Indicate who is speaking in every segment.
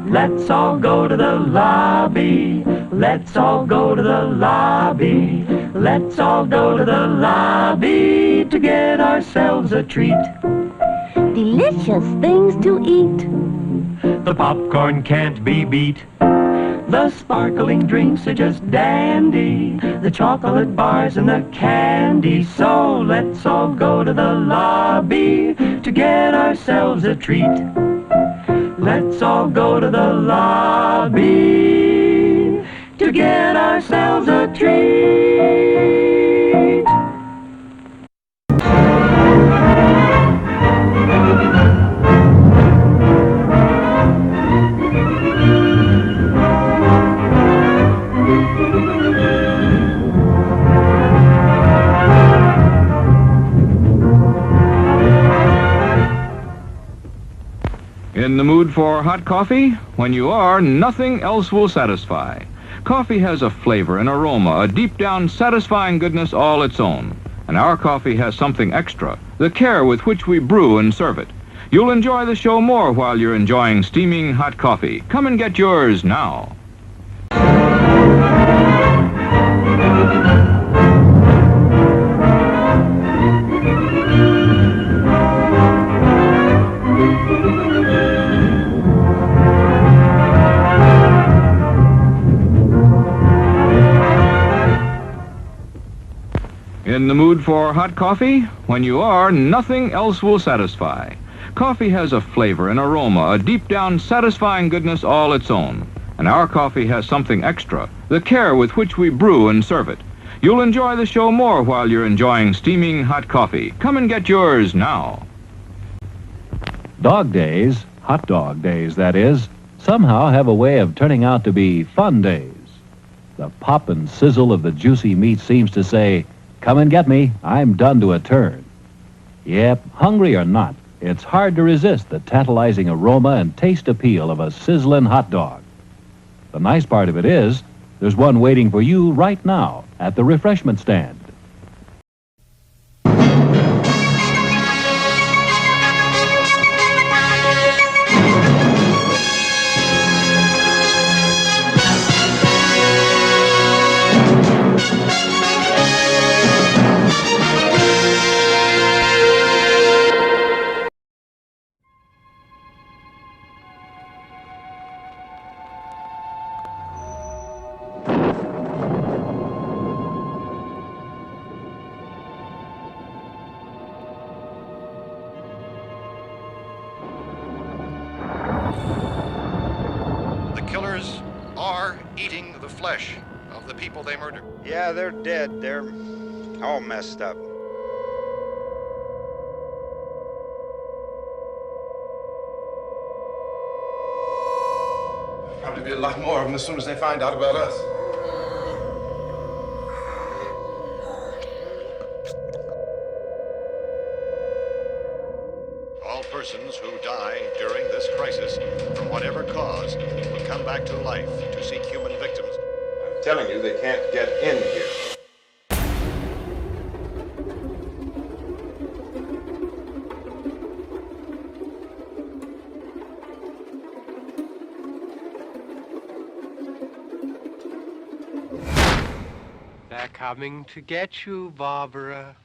Speaker 1: Let's all go to the lobby. Let's all go to the lobby. Let's all go to the lobby to get ourselves a treat.
Speaker 2: Delicious things to eat.
Speaker 1: The popcorn can't be beat. The sparkling drinks are just dandy. The chocolate bars and the candy. So let's all go to the lobby to get ourselves a treat. Let's all go to the lobby to get ourselves a treat.
Speaker 3: In the mood for hot coffee? When you are, nothing else will satisfy. Coffee has a flavor, an aroma, a deep-down satisfying goodness all its own. And our coffee has something extra, the care with which we brew and serve it. You'll enjoy the show more while you're enjoying steaming hot coffee. Come and get yours now. In the mood for hot coffee? When you are, nothing else will satisfy. Coffee has a flavor, an aroma, a deep-down satisfying goodness all its own. And our coffee has something extra, the care with which we brew and serve it. You'll enjoy the show more while you're enjoying steaming hot coffee. Come and get yours now.
Speaker 4: Dog days, hot dog days that is, somehow have a way of turning out to be fun days. The pop and sizzle of the juicy meat seems to say, "Come and get me, I'm done to a turn." Yep, hungry or not, it's hard to resist the tantalizing aroma and taste appeal of a sizzling hot dog. The nice part of it is, there's one waiting for you right now at the refreshment stand.
Speaker 5: Killers are eating the flesh of the people they murdered.
Speaker 6: Yeah, they're dead. They're all messed up.
Speaker 5: Probably be a lot more of them as soon as they find out about us. All persons who die during this crisis, from whatever cause, will come back to life to seek human victims.
Speaker 6: I'm telling you, they can't get in here.
Speaker 7: They're coming to get you, Barbara.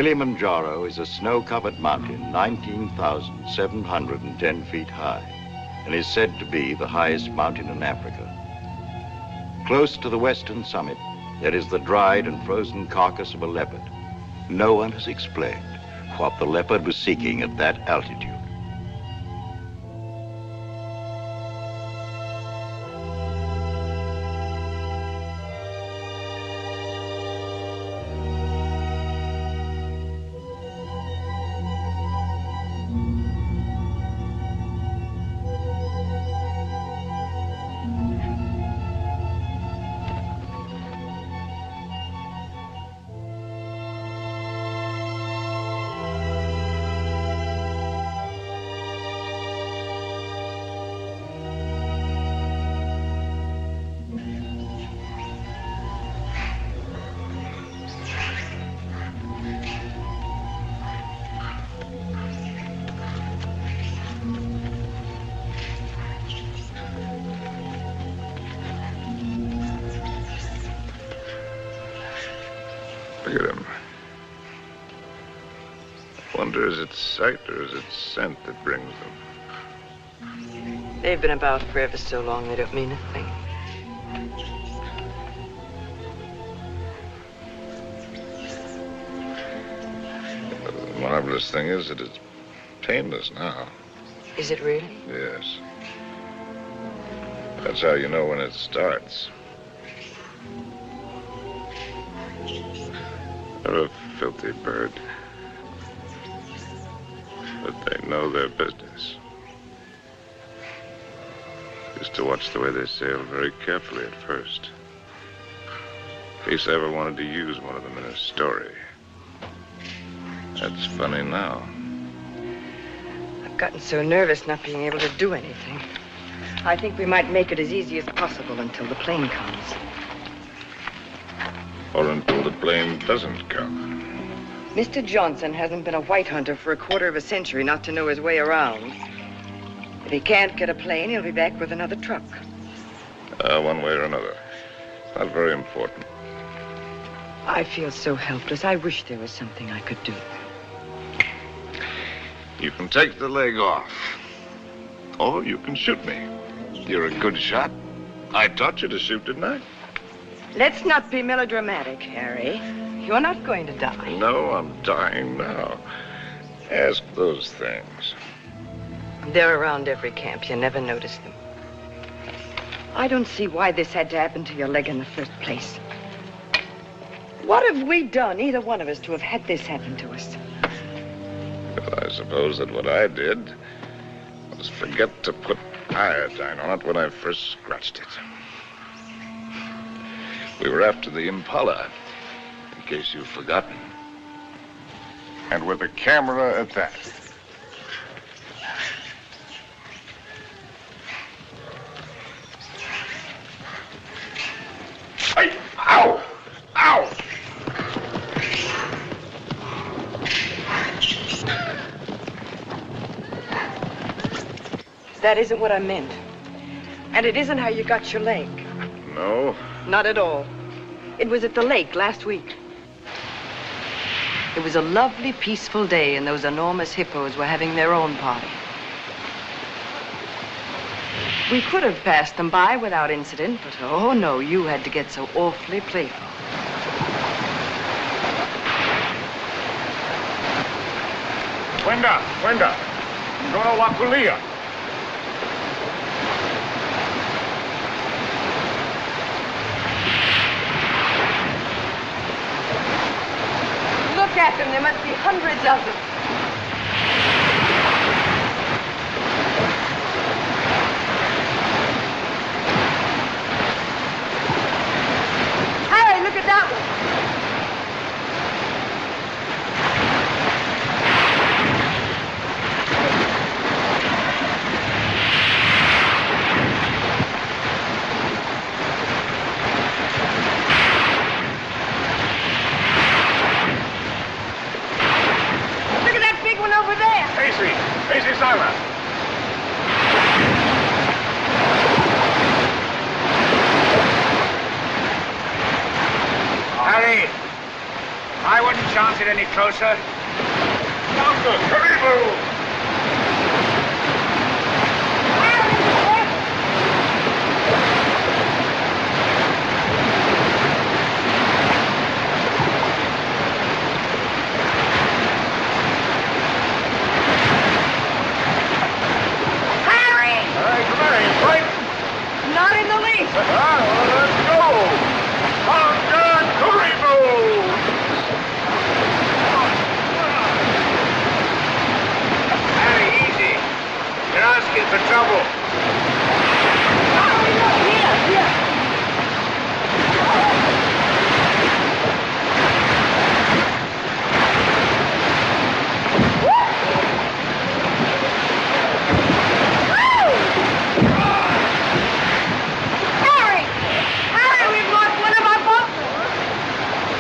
Speaker 8: Kilimanjaro is a snow-covered mountain 19,710 feet high and is said to be the highest mountain in Africa. Close to the western summit, there is the dried and frozen carcass of a leopard. No one has explained what the leopard was seeking at that altitude.
Speaker 9: Look at him. I wonder, is it sight or is it scent that brings them?
Speaker 10: They've been about for ever so long, they don't mean a thing.
Speaker 9: The marvelous thing is that it's painless now.
Speaker 10: Is it really?
Speaker 9: Yes. That's how you know when it starts. They're a filthy bird. But they know their business. Used to watch the way they sail very carefully at first. In case I ever wanted to use one of them in a story. That's funny now.
Speaker 10: I've gotten so nervous not being able to do anything. I think we might make it as easy as possible until the plane comes.
Speaker 9: Or until the plane doesn't come.
Speaker 10: Mr. Johnson hasn't been a white hunter for a quarter of a century not to know his way around. If he can't get a plane, he'll be back with another truck.
Speaker 9: One way or another. Not very important.
Speaker 10: I feel so helpless. I wish there was something I could do.
Speaker 9: You can take the leg off. Or you can shoot me. You're a good shot. I taught you to shoot, didn't I?
Speaker 10: Let's not be melodramatic, Harry. You're not going to die.
Speaker 9: No, I'm dying now. Ask those things.
Speaker 10: They're around every camp. You never notice them. I don't see why this had to happen to your leg in the first place. What have we done, either one of us, to have had this happen to us?
Speaker 9: Well, I suppose that what I did was forget to put iodine on it when I first scratched it. We were after the Impala, in case you've forgotten. And with a camera at that. Ay, ow! Ow!
Speaker 10: That isn't what I meant. And it isn't how you got your leg.
Speaker 9: No?
Speaker 10: Not at all. It was at the lake last week. It was a lovely, peaceful day, and those enormous hippos were having their own party. We could have passed them by without incident, but oh no, you had to get so awfully playful.
Speaker 9: Wenda! Sono la Culia.
Speaker 10: Look at them. There must be hundreds of them. Harry, look at that one.
Speaker 9: closer. Doctor, hurry, move!
Speaker 10: Not in the least.
Speaker 9: Let's go! On guard, hurry, move! Harry, easy. You're asking for trouble.
Speaker 10: Here. Harry, we've lost one of our boats.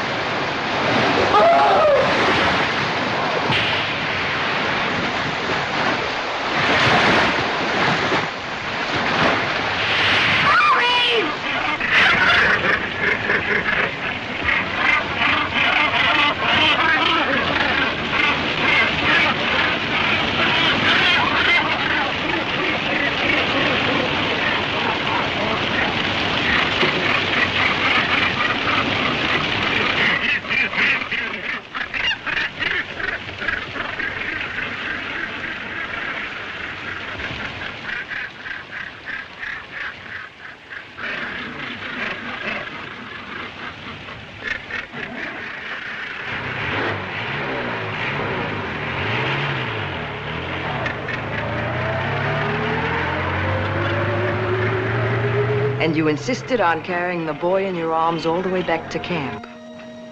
Speaker 10: And you insisted on carrying the boy in your arms all the way back to camp.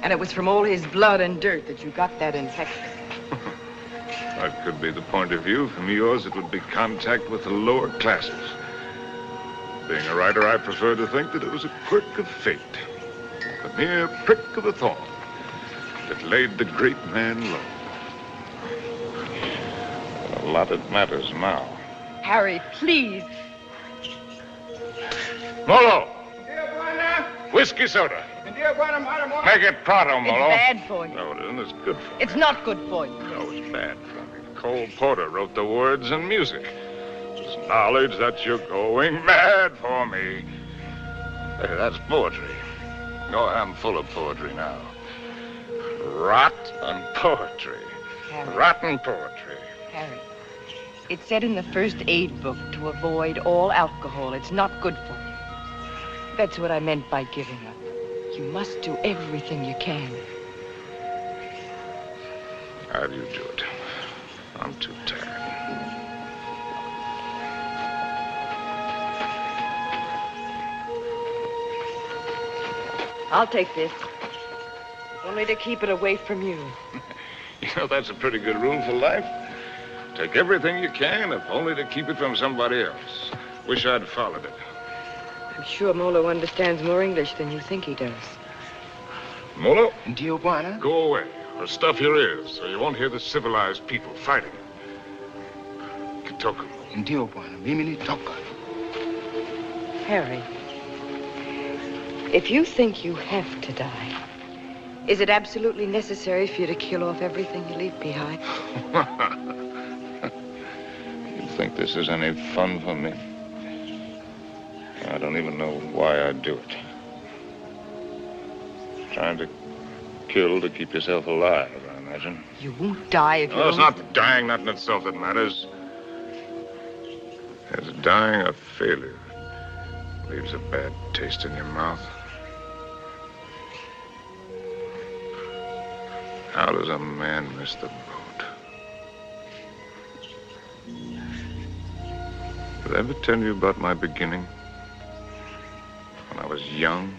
Speaker 10: And it was from all his blood and dirt that you got that infection.
Speaker 9: That could be the point of view. From yours, it would be contact with the lower classes. Being a writer, I prefer to think that it was a quirk of fate. A mere prick of a thorn that laid the great man low. A lot it matters now.
Speaker 10: Harry, please.
Speaker 9: Molo! Whiskey soda. Make it pronto,
Speaker 10: It's
Speaker 9: Molo.
Speaker 10: bad for you.
Speaker 9: No, it isn't. It's good for me.
Speaker 10: It's not good for you.
Speaker 9: No, it's bad for me. Cole Porter wrote the words and music. It's knowledge that you're going mad for me. Hey, that's poetry. Oh, I'm full of poetry now. Rotten poetry.
Speaker 10: Harry.
Speaker 9: Rotten poetry.
Speaker 10: Harry, it said in the first aid book to avoid all alcohol. It's not good for you. That's what I meant by giving up. You must do everything you can.
Speaker 9: How do you do it? I'm too tired.
Speaker 10: I'll take this. Only to keep it away from you.
Speaker 9: You know, that's a pretty good rule for life. Take everything you can, if only to keep it from somebody else. Wish I'd followed it.
Speaker 10: I'm sure Molo understands more English than you think he does.
Speaker 9: Molo?
Speaker 11: Tijuana?
Speaker 9: Go away, or stuff your ears, so you won't hear the civilized people fighting. Kitoko.
Speaker 11: Tijuana, Mimini Toka.
Speaker 10: Harry, if you think you have to die, is it absolutely necessary for you to kill off everything you leave behind?
Speaker 9: You think this is any fun for me? I don't even know why I do it. Trying to kill to keep yourself alive, I imagine.
Speaker 10: You won't die if you
Speaker 9: No, it's
Speaker 10: don't...
Speaker 9: not dying, not in itself that matters. It's dying a failure. Leaves a bad taste in your mouth. How does a man miss the boat? Did I ever tell you about my beginning? When I was young?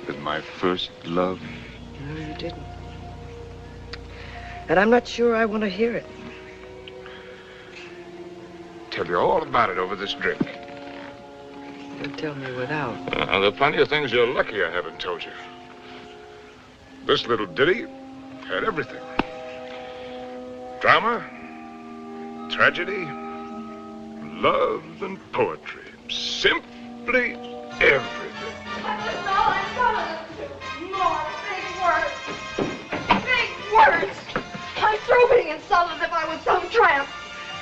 Speaker 9: With my first love?
Speaker 10: No, you didn't. And I'm not sure I want to hear it.
Speaker 9: Tell you all about it over this drink.
Speaker 10: You'll tell me without.
Speaker 9: There are plenty of things you're lucky I haven't told you. This little ditty had everything. Drama, tragedy, love, and poetry. Simply everything.
Speaker 10: words. I'm through being insulted as if I was some tramp.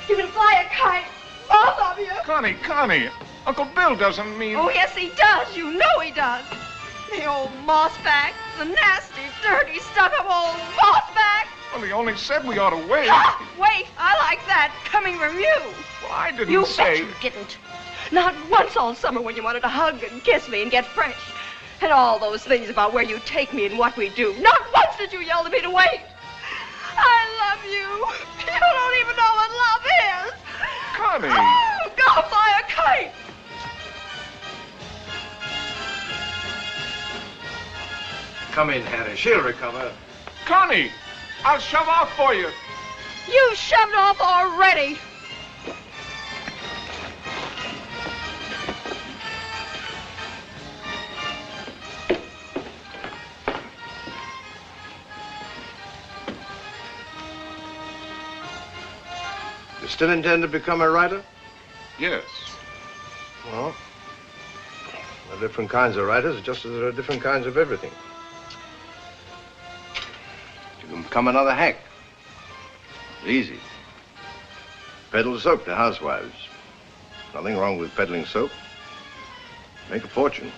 Speaker 10: You can fly a kite, both of you.
Speaker 9: Connie, Uncle Bill doesn't mean...
Speaker 10: Oh, yes, he does. You know he does. The old mossback, the nasty, dirty, stuck-up old mossback.
Speaker 9: Well, he only said we ought to wait.
Speaker 10: Wait, I like that, coming from you.
Speaker 9: Well, I didn't
Speaker 10: You
Speaker 9: say...
Speaker 10: bet you didn't. Not once all summer when you wanted to hug and kiss me and get fresh. And all those things about where you take me and what we do. Not once did you yell to me to wait. I love you. You don't even know what love is.
Speaker 9: Connie.
Speaker 10: Oh, go fly a kite.
Speaker 11: Come in, Harry. She'll recover.
Speaker 9: Connie, I'll shove off for you.
Speaker 10: You shoved off already.
Speaker 11: You still intend to become a writer?
Speaker 9: Yes.
Speaker 11: Well, there are different kinds of writers, just as there are different kinds of everything. You can become another hack. It's easy. Peddle soap to housewives. Nothing wrong with peddling soap. Make a fortune.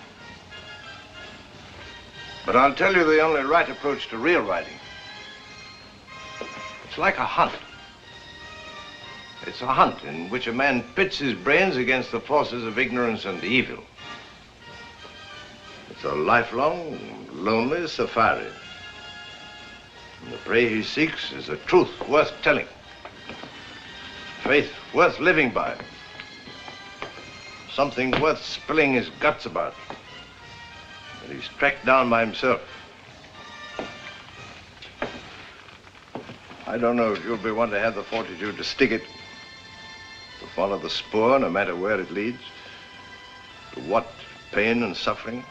Speaker 11: But I'll tell you the only right approach to real writing. It's like a hunt. It's a hunt in which a man pits his brains against the forces of ignorance and evil. It's a lifelong, lonely safari. And the prey he seeks is a truth worth telling. Faith worth living by. Something worth spilling his guts about. That he's tracked down by himself. I don't know if you'll be one to have the fortitude to stick it. To follow the spoor, no matter where it leads. To what? Pain and suffering?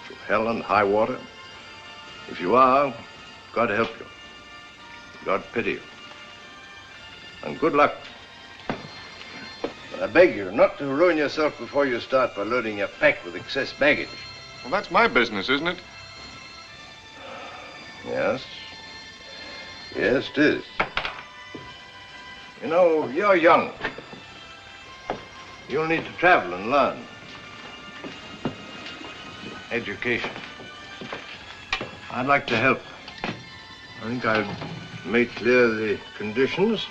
Speaker 11: To hell and high water? If you are, God help you. God pity you. And good luck. But I beg you not to ruin yourself before you start by loading your pack with excess baggage.
Speaker 9: Well, that's my business, isn't it?
Speaker 11: Yes. Yes, it is. You know, you're young. You'll need to travel and learn. Education. I'd like to help. I think I've made clear the conditions.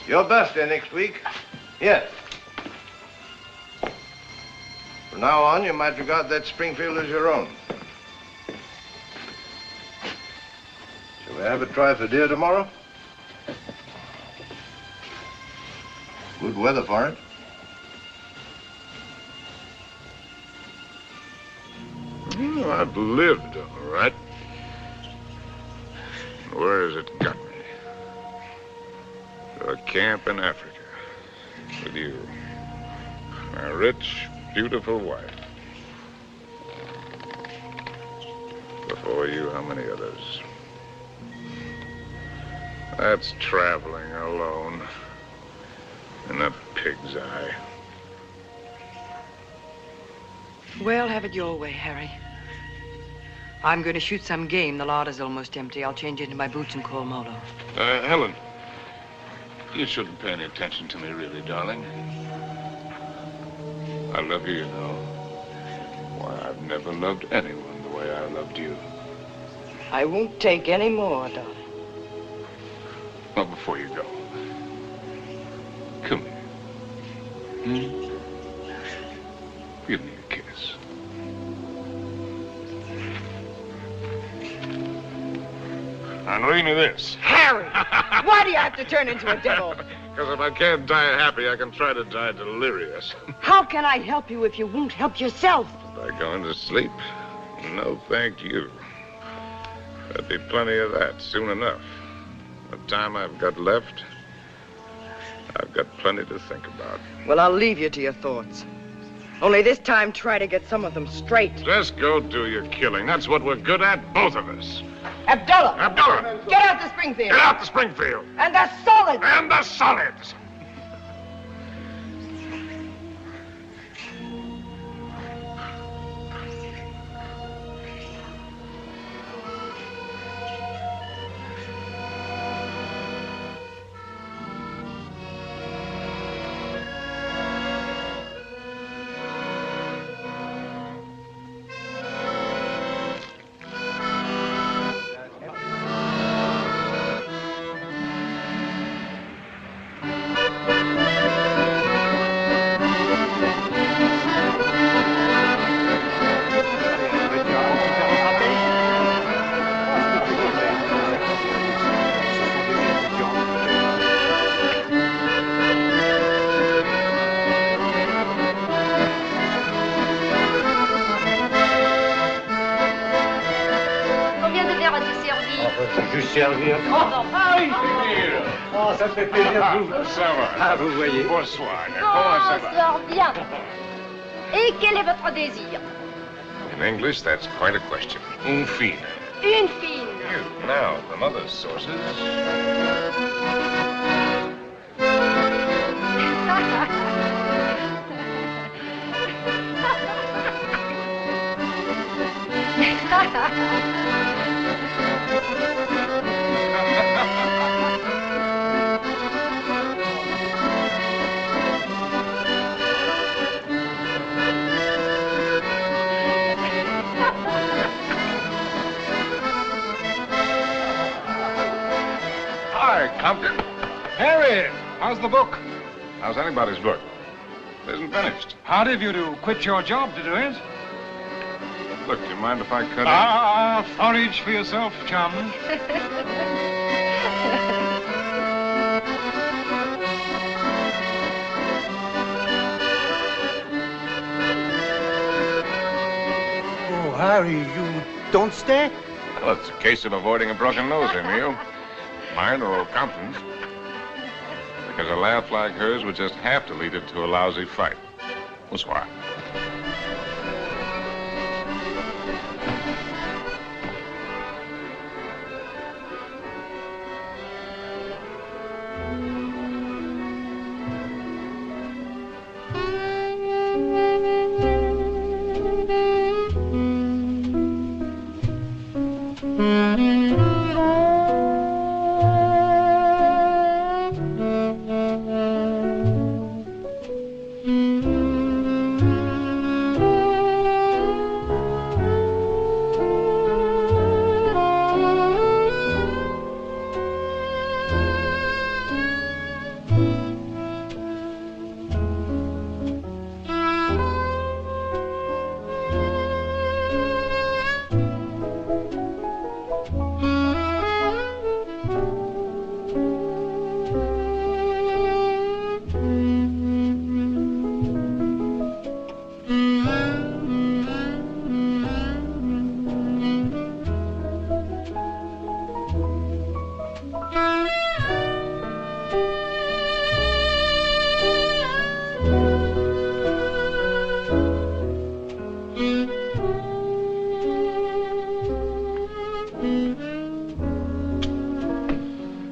Speaker 11: Your birthday next week. Here. From now on, you might regard that Springfield as your own. Shall we have a try for deer tomorrow? Good weather for it.
Speaker 9: Well, I've lived, all right. Where has it got me? To a camp in Africa. With you. My rich, beautiful wife. Before you, how many others? That's traveling alone. In a pig's eye.
Speaker 10: Well, have it your way, Harry. I'm going to shoot some game. The larder's almost empty. I'll change into my boots and call Molo.
Speaker 9: Helen, you shouldn't pay any attention to me, really, darling. I love you, you know. Why, I've never loved anyone the way I loved you.
Speaker 10: I won't take any more, darling.
Speaker 9: Well, before you go, come here. Give me a kiss. And read me this.
Speaker 10: Harry! Why do you have to turn into a devil?
Speaker 9: Because if I can't die happy, I can try to die delirious.
Speaker 10: How can I help you if you won't help yourself?
Speaker 9: By going to sleep? No, thank you. There'll be plenty of that soon enough. The time I've got left, I've got plenty to think about.
Speaker 10: Well, I'll leave you to your thoughts. Only this time, try to get some of them straight.
Speaker 9: Just go do your killing. That's what we're good at, both of us.
Speaker 10: Abdullah!
Speaker 9: Abdullah!
Speaker 10: Get out to Springfield!
Speaker 9: Get out to Springfield!
Speaker 10: And the solids!
Speaker 9: And the solids!
Speaker 12: Vous servir. Oh, ça me fait plaisir.
Speaker 9: Ça va.
Speaker 12: Ah, vous voyez.
Speaker 9: Bonsoir. Comment ça va?
Speaker 2: Sors bien. Et quel est votre désir?
Speaker 9: In English, that's quite a question. Une fille.
Speaker 2: Une fille.
Speaker 9: Now, from other sources... Hi, Compton.
Speaker 13: Harry, how's the book?
Speaker 9: How's anybody's book? It isn't finished.
Speaker 13: Hard of you to quit your job to do it.
Speaker 9: Look, do you mind if I cut
Speaker 13: Forage for yourself, chum.
Speaker 12: Oh, Harry, you don't stay?
Speaker 9: Well, it's a case of avoiding a broken nose, Emil. Mine or Compton's. Because a laugh like hers would just have to lead it to a lousy fight. Bonsoir.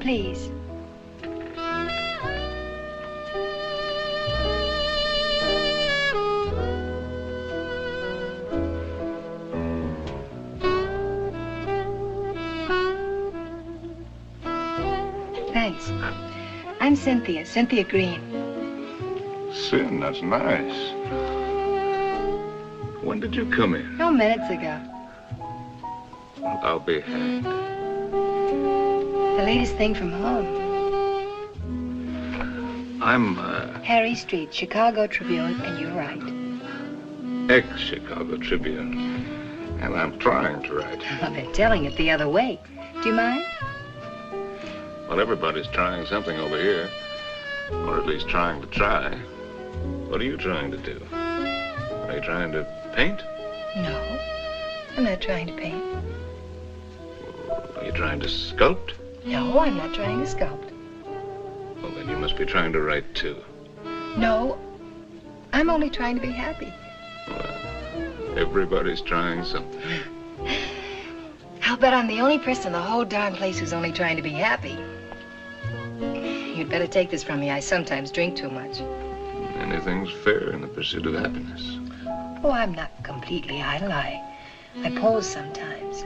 Speaker 10: Please. Thanks. I'm Cynthia Green.
Speaker 9: Sin, that's nice. When did you come in?
Speaker 10: No, minutes ago.
Speaker 9: I'll be hanged.
Speaker 10: The latest thing from home.
Speaker 9: I'm,
Speaker 10: Harry Street, Chicago Tribune, and you're right.
Speaker 9: ex-Chicago Tribune. And I'm trying to write.
Speaker 10: Well, they're telling it the other way. Do you mind?
Speaker 9: Well, everybody's trying something over here. Or at least trying to try. What are you trying to do? Are you trying to paint?
Speaker 10: No, I'm not trying to paint.
Speaker 9: Are you trying to sculpt?
Speaker 10: No, I'm not trying to sculpt.
Speaker 9: Well, then you must be trying to write, too.
Speaker 10: No, I'm only trying to be happy.
Speaker 9: Everybody's trying something.
Speaker 10: I'll bet I'm the only person in the whole darn place who's only trying to be happy. You'd better take this from me. I sometimes drink too much.
Speaker 9: Anything's fair in the pursuit of happiness.
Speaker 10: Oh, I'm not completely idle. I pose sometimes.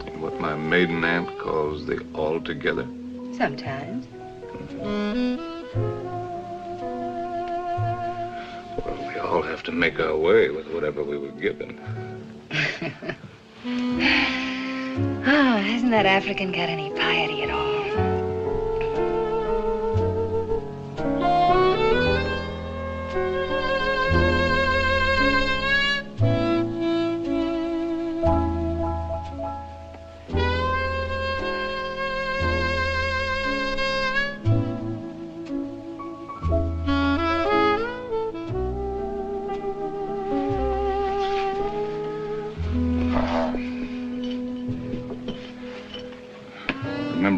Speaker 9: In what my maiden aunt calls the altogether.
Speaker 10: Sometimes.
Speaker 9: Well, we all have to make our way with whatever we were given.
Speaker 10: Oh, hasn't that African got any piety at all?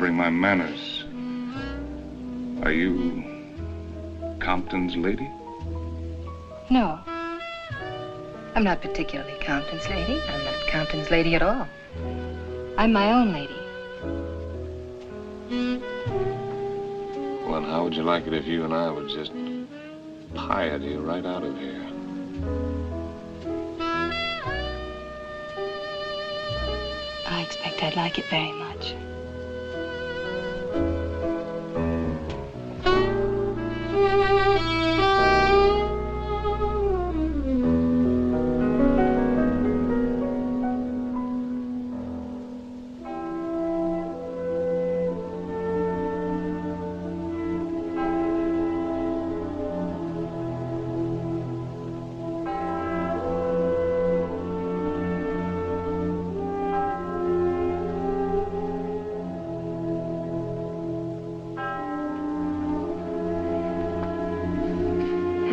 Speaker 9: remembering my manners. Are you Compton's lady?
Speaker 14: No. I'm not particularly Compton's lady. I'm not Compton's lady at all. I'm my own lady.
Speaker 9: Well, and how would you like it if you and I would just piety right out of here?
Speaker 14: I expect I'd like it very much.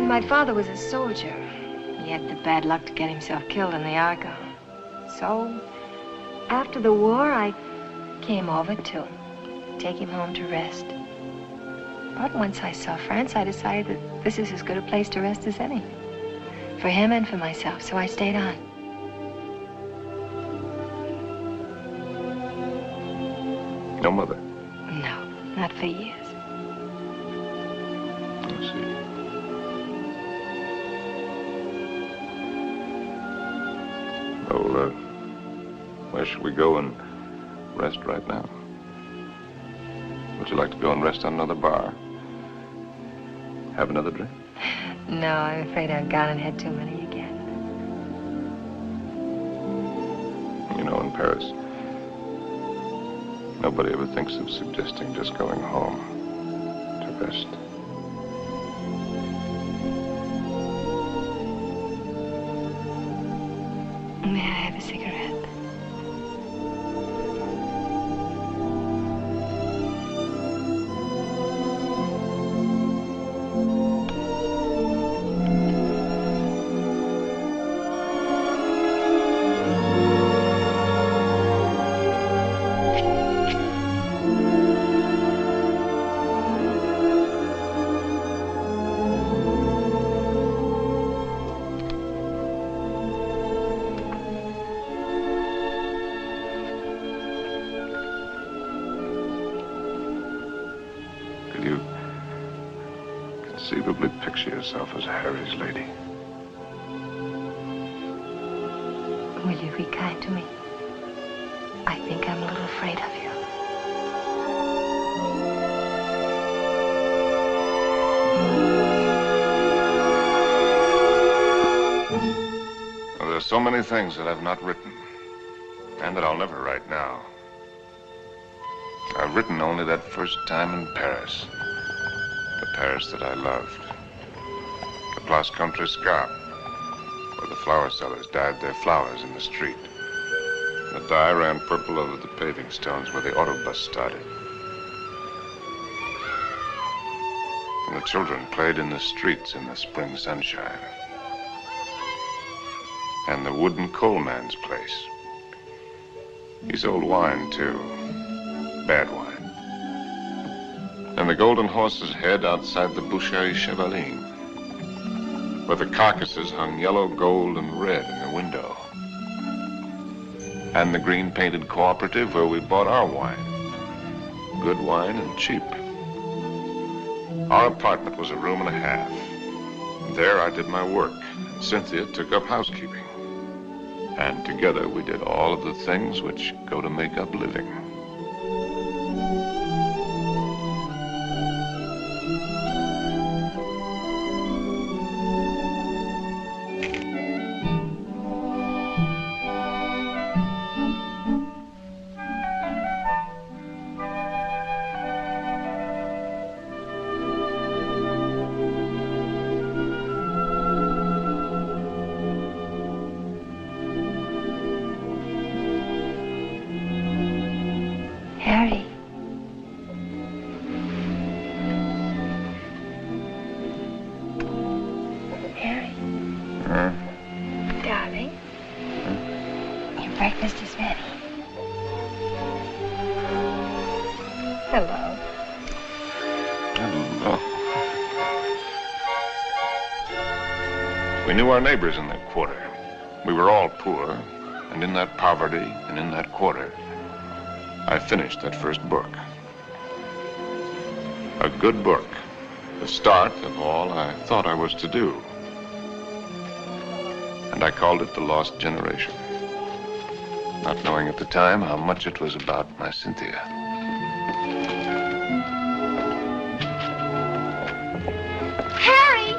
Speaker 14: My father was a soldier. He had the bad luck to get himself killed in the Argonne. So, after the war, I came over to take him home to rest. But once I saw France, I decided that this is as good a place to rest as any. For him and for myself, so I stayed on.
Speaker 9: No mother?
Speaker 14: No, not for years.
Speaker 9: I see. Well, where should we go and rest right now? Would you like to go and rest on another bar? Have another drink?
Speaker 14: No, I'm afraid I've gone and had too many again.
Speaker 9: You know, in Paris, nobody ever thinks of suggesting just going home to rest.
Speaker 14: May I have a cigarette?
Speaker 9: Conceivably picture yourself as Harry's lady.
Speaker 14: Will you be kind to me? I think I'm a little afraid of you.
Speaker 9: Well, there are so many things that I've not written, and that I'll never write now. I've written only that first time in Paris. The Paris that I loved. The Place Contrescarpe, where the flower sellers dyed their flowers in the street. The dye ran purple over the paving stones where the autobus started. And the children played in the streets in the spring sunshine. And the wooden coal man's place. He sold wine, too. Bad wine. And the Golden Horse's Head outside the Boucherie Chevaline, where the carcasses hung yellow, gold, and red in the window. And the green-painted cooperative where we bought our wine. Good wine and cheap. Our apartment was a room and a half. There I did my work, and Cynthia took up housekeeping. And together we did all of the things which go to make up living.
Speaker 14: Harry. Harry. Darling. Your breakfast is ready.
Speaker 9: We knew our neighbors in that quarter. We were all poor, and in that poverty and in that quarter, I finished that first book. A good book, the start of all I thought I was to do. And I called it The Lost Generation, not knowing at the time how much it was about my Cynthia.
Speaker 14: Harry!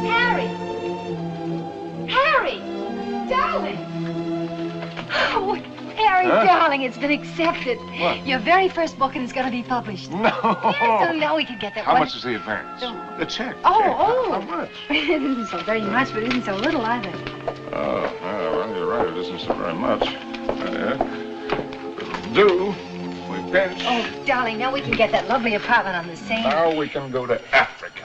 Speaker 14: Harry! Harry! Darling! Oh, Harry, darling, it's been accepted.
Speaker 9: What?
Speaker 14: Your very first book, and it's going to be published.
Speaker 9: No!
Speaker 14: Yes, so now we can get that.
Speaker 9: How much is the advance?
Speaker 14: Oh.
Speaker 9: The check.
Speaker 14: Oh.
Speaker 9: How much?
Speaker 14: It isn't so very much, but it isn't so little either.
Speaker 9: Oh, well, you're right. It isn't so very much. It'll do. We pinch.
Speaker 14: Oh, darling, now we can get that lovely apartment on the Seine.
Speaker 9: Now we can go to Africa.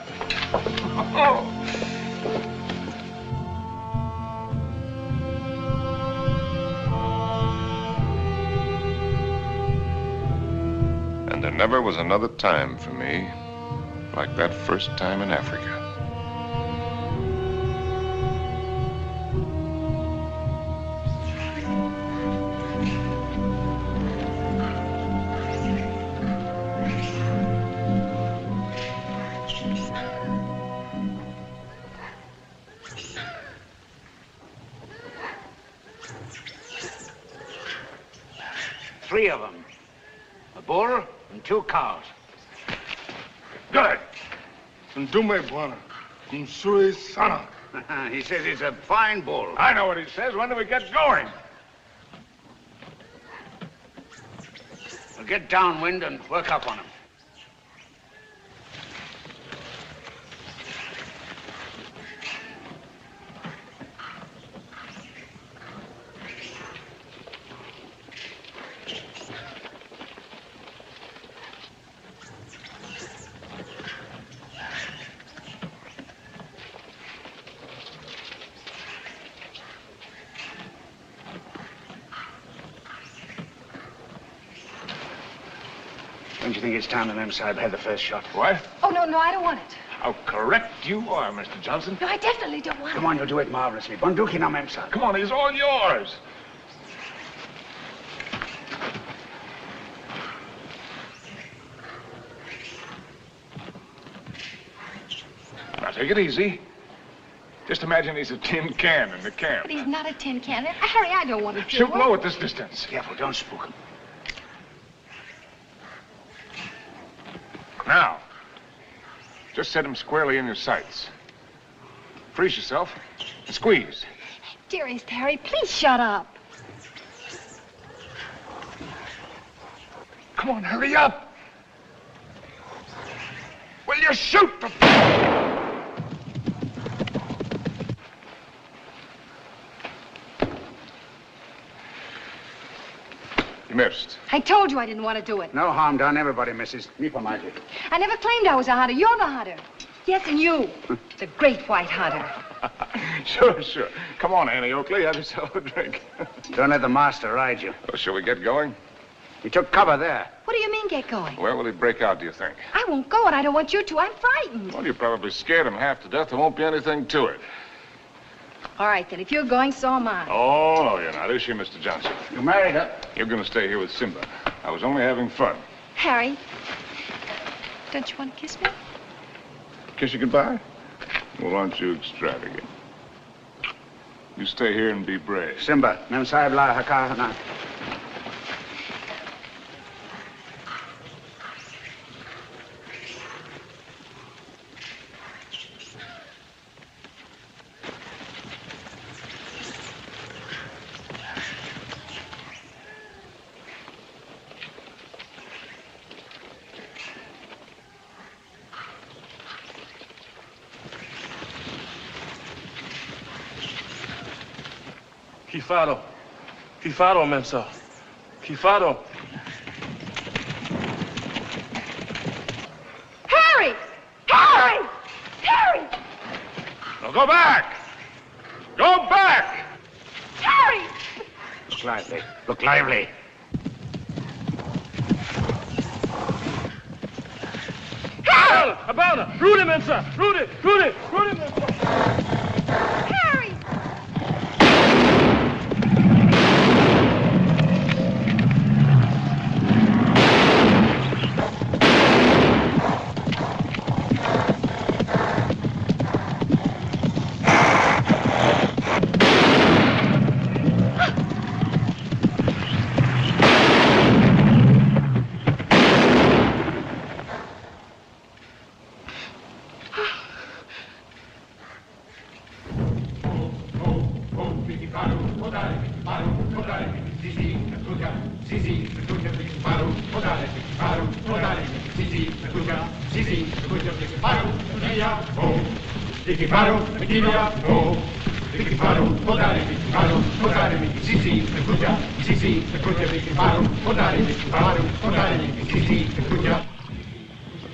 Speaker 9: And there never was another time for me like that first time in Africa.
Speaker 12: Three of them. A bull and 2 cows.
Speaker 13: Good. Ndume bwana. Msuri sana.
Speaker 12: He says he's a fine bull.
Speaker 13: I know what he says. When do we get going?
Speaker 12: We'll get downwind and work up on him. Don't you think it's time the Mem Sahib had the first shot?
Speaker 13: What?
Speaker 14: Oh, no, I don't want it.
Speaker 13: How correct you are, Mr. Johnson.
Speaker 14: No, I definitely don't want
Speaker 12: Come
Speaker 14: it.
Speaker 12: on, you'll do it marvelously. Bunduki now, Mem Sahib.
Speaker 13: Come on, he's all yours. Now, take it easy. Just imagine he's a tin can in the camp.
Speaker 14: But he's not a tin can. Harry, I don't want to do
Speaker 13: Shoot
Speaker 14: it.
Speaker 13: low at this distance.
Speaker 12: Careful, don't spook him.
Speaker 13: Now, just set him squarely in your sights. Freeze yourself and squeeze.
Speaker 14: Dearest Harry, please shut up.
Speaker 13: Come on, hurry up. Will you shoot the... You missed.
Speaker 14: I told you I didn't want to do it.
Speaker 12: No harm done. Everybody misses. Me for my kid.
Speaker 14: I never claimed I was a hunter. You're the hunter. Yes, and you. It's a great white hunter.
Speaker 13: Sure. Come on, Annie Oakley. Have yourself a drink.
Speaker 12: Don't let the master ride you.
Speaker 9: Well, shall we get going?
Speaker 12: He took cover there.
Speaker 14: What do you mean, get going?
Speaker 9: Where will he break out, do you think?
Speaker 14: I won't go, and I don't want you to. I'm frightened.
Speaker 9: Well, you probably scared him half to death. There won't be anything to it.
Speaker 14: All right, then. If you're going, so am I.
Speaker 9: Oh, no, you're not. Is she, Mr. Johnson?
Speaker 12: You married her.
Speaker 9: You're going to stay here with Simba. I was only having fun.
Speaker 14: Harry, don't you want to kiss me?
Speaker 9: Kiss you goodbye? Well, aren't you extravagant? You stay here and be brave.
Speaker 12: Simba, Mem Sahib la haka na.
Speaker 15: Kifado, Memsa. Kifado.
Speaker 14: Harry! Harry! Harry!
Speaker 13: Now go back! Go back!
Speaker 14: Harry!
Speaker 12: Look lively. Look lively.
Speaker 15: father. Rudy, Mensa. Rudy, Mensa.
Speaker 2: Harry!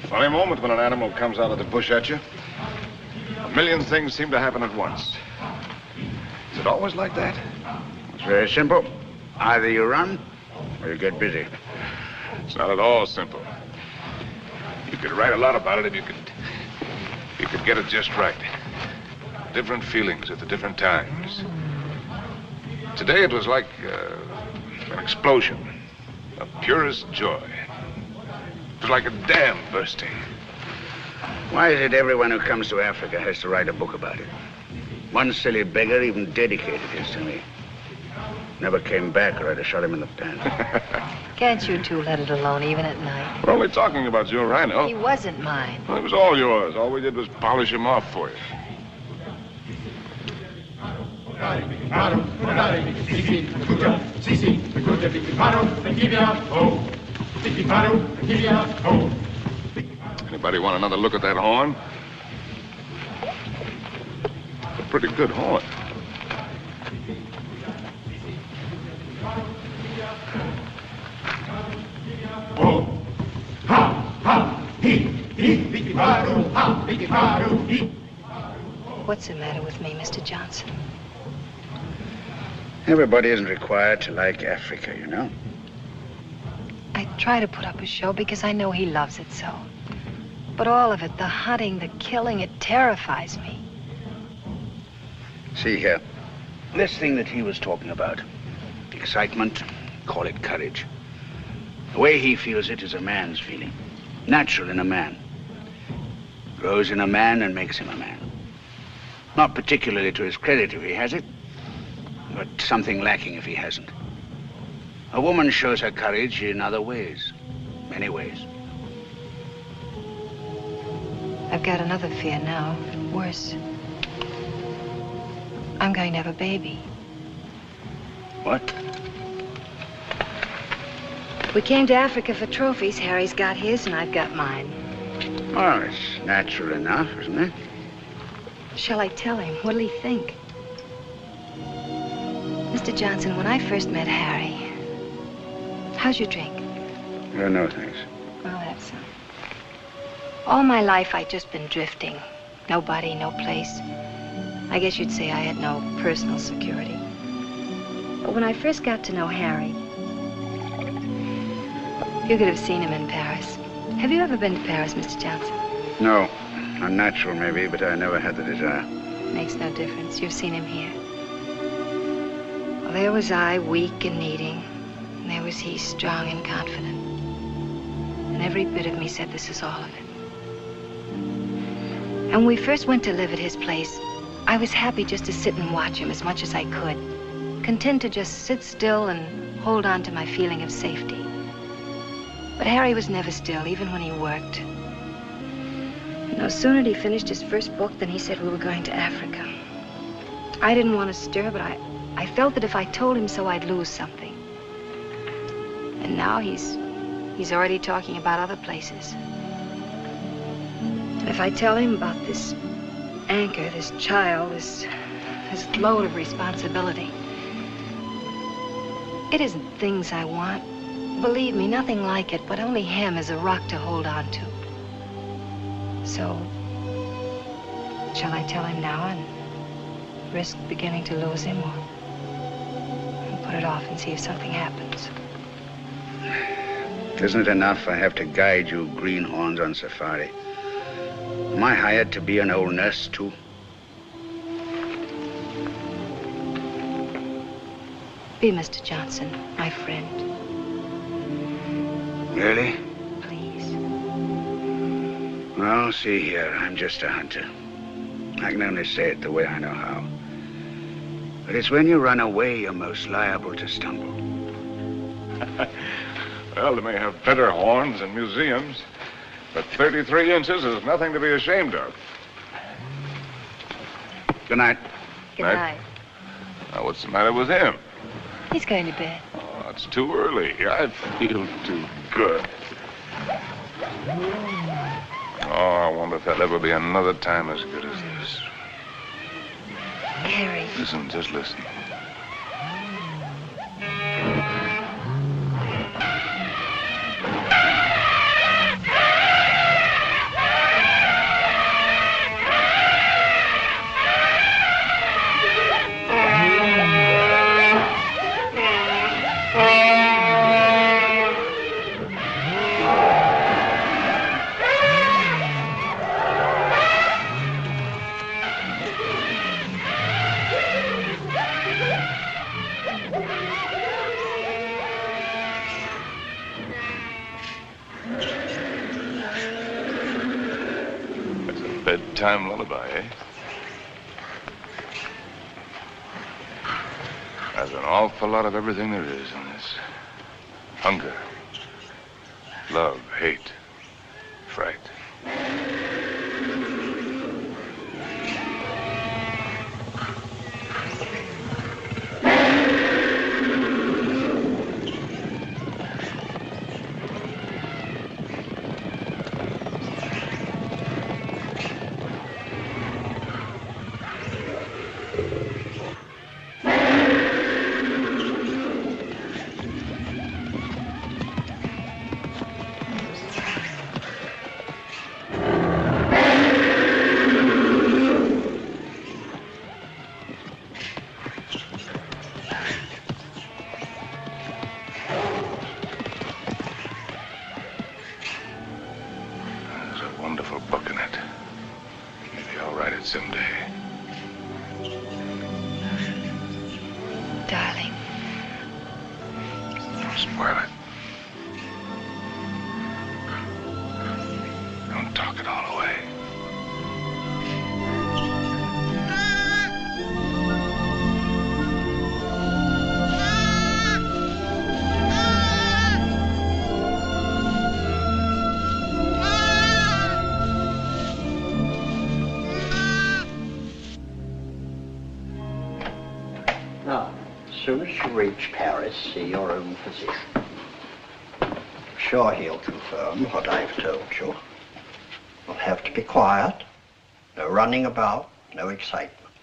Speaker 9: Funny moment when an animal comes out of the bush at you. A million things seem to happen at once. Is it always like that?
Speaker 12: It's very simple. Either you run or you get busy.
Speaker 9: It's not at all simple. You could write a lot about it if you could get it just right. Different feelings at the different times. Today it was like an explosion of purest joy. It was like a dam bursting.
Speaker 12: Why is it everyone who comes to Africa has to write a book about it? One silly beggar even dedicated his to me. Never came back or I'd have shot him in the pants.
Speaker 14: Can't you two let it alone, even at night?
Speaker 9: We're only talking about your rhino.
Speaker 14: He wasn't mine.
Speaker 9: Well, it was all yours. All we did was polish him off for you. Anybody want another look at that horn? A pretty good horn.
Speaker 14: What's the matter with me, Mr. Johnson?
Speaker 12: Everybody isn't required to like Africa, you know.
Speaker 14: I try to put up a show because I know he loves it so. But all of it, the hunting, the killing, it terrifies me.
Speaker 12: See here, this thing that he was talking about, excitement, call it courage. The way he feels it is a man's feeling, natural in a man. Grows in a man and makes him a man. Not particularly to his credit if he has it, but something lacking if he hasn't. A woman shows her courage in other ways, many ways.
Speaker 14: I've got another fear now, worse. I'm going to have a baby.
Speaker 12: What?
Speaker 14: We came to Africa for trophies. Harry's got his and I've got mine.
Speaker 12: Well, it's natural enough, isn't it?
Speaker 14: Shall I tell him? What'll he think? Mr. Johnson, when I first met Harry, how's your drink?
Speaker 12: No, thanks.
Speaker 14: Well, that's some. All my life, I'd just been drifting. Nobody, no place. I guess you'd say I had no personal security. But when I first got to know Harry, you could have seen him in Paris. Have you ever been to Paris, Mr. Johnson?
Speaker 12: No. Unnatural, maybe, but I never had the desire.
Speaker 14: Makes no difference. You've seen him here. Well, there was I, weak and needing. And there was he, strong and confident. And every bit of me said this is all of it. And when we first went to live at his place, I was happy just to sit and watch him as much as I could. Content to just sit still and hold on to my feeling of safety. But Harry was never still, even when he worked. No sooner had he finished his first book than he said we were going to Africa. I didn't want to stir, but I felt that if I told him so, I'd lose something. And now he's already talking about other places. And if I tell him about this anchor, this child, this load of responsibility, it isn't things I want. Believe me, nothing like it, but only him as a rock to hold on to. So, shall I tell him now and risk beginning to lose him, or put it off and see if something happens?
Speaker 12: Isn't it enough I have to guide you greenhorns on safari? Am I hired to be an old nurse, too?
Speaker 14: Be Mr. Johnson, my friend.
Speaker 12: Really?
Speaker 14: Please.
Speaker 12: Well, see here, I'm just a hunter. I can only say it the way I know how. But it's when you run away you're most liable to stumble.
Speaker 9: Well, they may have better horns in museums, but 33 inches is nothing to be ashamed of.
Speaker 12: Good night.
Speaker 14: Good night.
Speaker 9: Now, what's the matter with him?
Speaker 14: He's going to bed.
Speaker 9: Oh, it's too early. I feel too good. Oh, I wonder if there'll ever be another time as good as this.
Speaker 14: Harry.
Speaker 9: Listen, just listen. Bedtime lullaby, eh? There's an awful lot of everything there is in this. Hunger, love, hate, fright. Someday.
Speaker 14: Darling.
Speaker 9: Don't spoil it. Don't talk it all away.
Speaker 16: As soon as you reach Paris, see your own physician. Sure he'll confirm what I've told you. You'll have to be quiet, no running about, no excitement.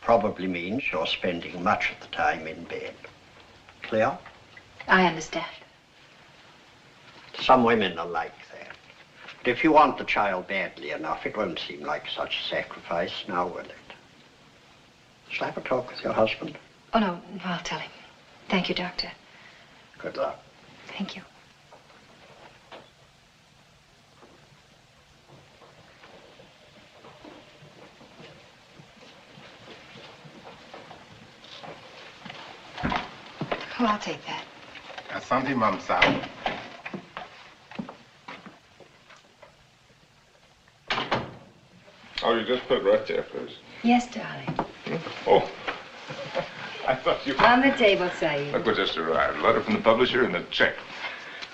Speaker 16: Probably means you're spending much of the time in bed. Clear?
Speaker 14: I understand.
Speaker 16: Some women are like that. But if you want the child badly enough, it won't seem like such a sacrifice, now will it? Shall I have a talk with your husband?
Speaker 14: Oh, no, I'll tell him. Thank you, Doctor.
Speaker 16: Good luck.
Speaker 14: Thank you. Oh, I'll take that.
Speaker 13: Asante, Ma'am Sal. Oh, you just put it right there, please.
Speaker 14: Yes, darling.
Speaker 9: Oh. I thought you...
Speaker 14: On the table, Saeed.
Speaker 9: Look what just arrived. Letter from the publisher and a check.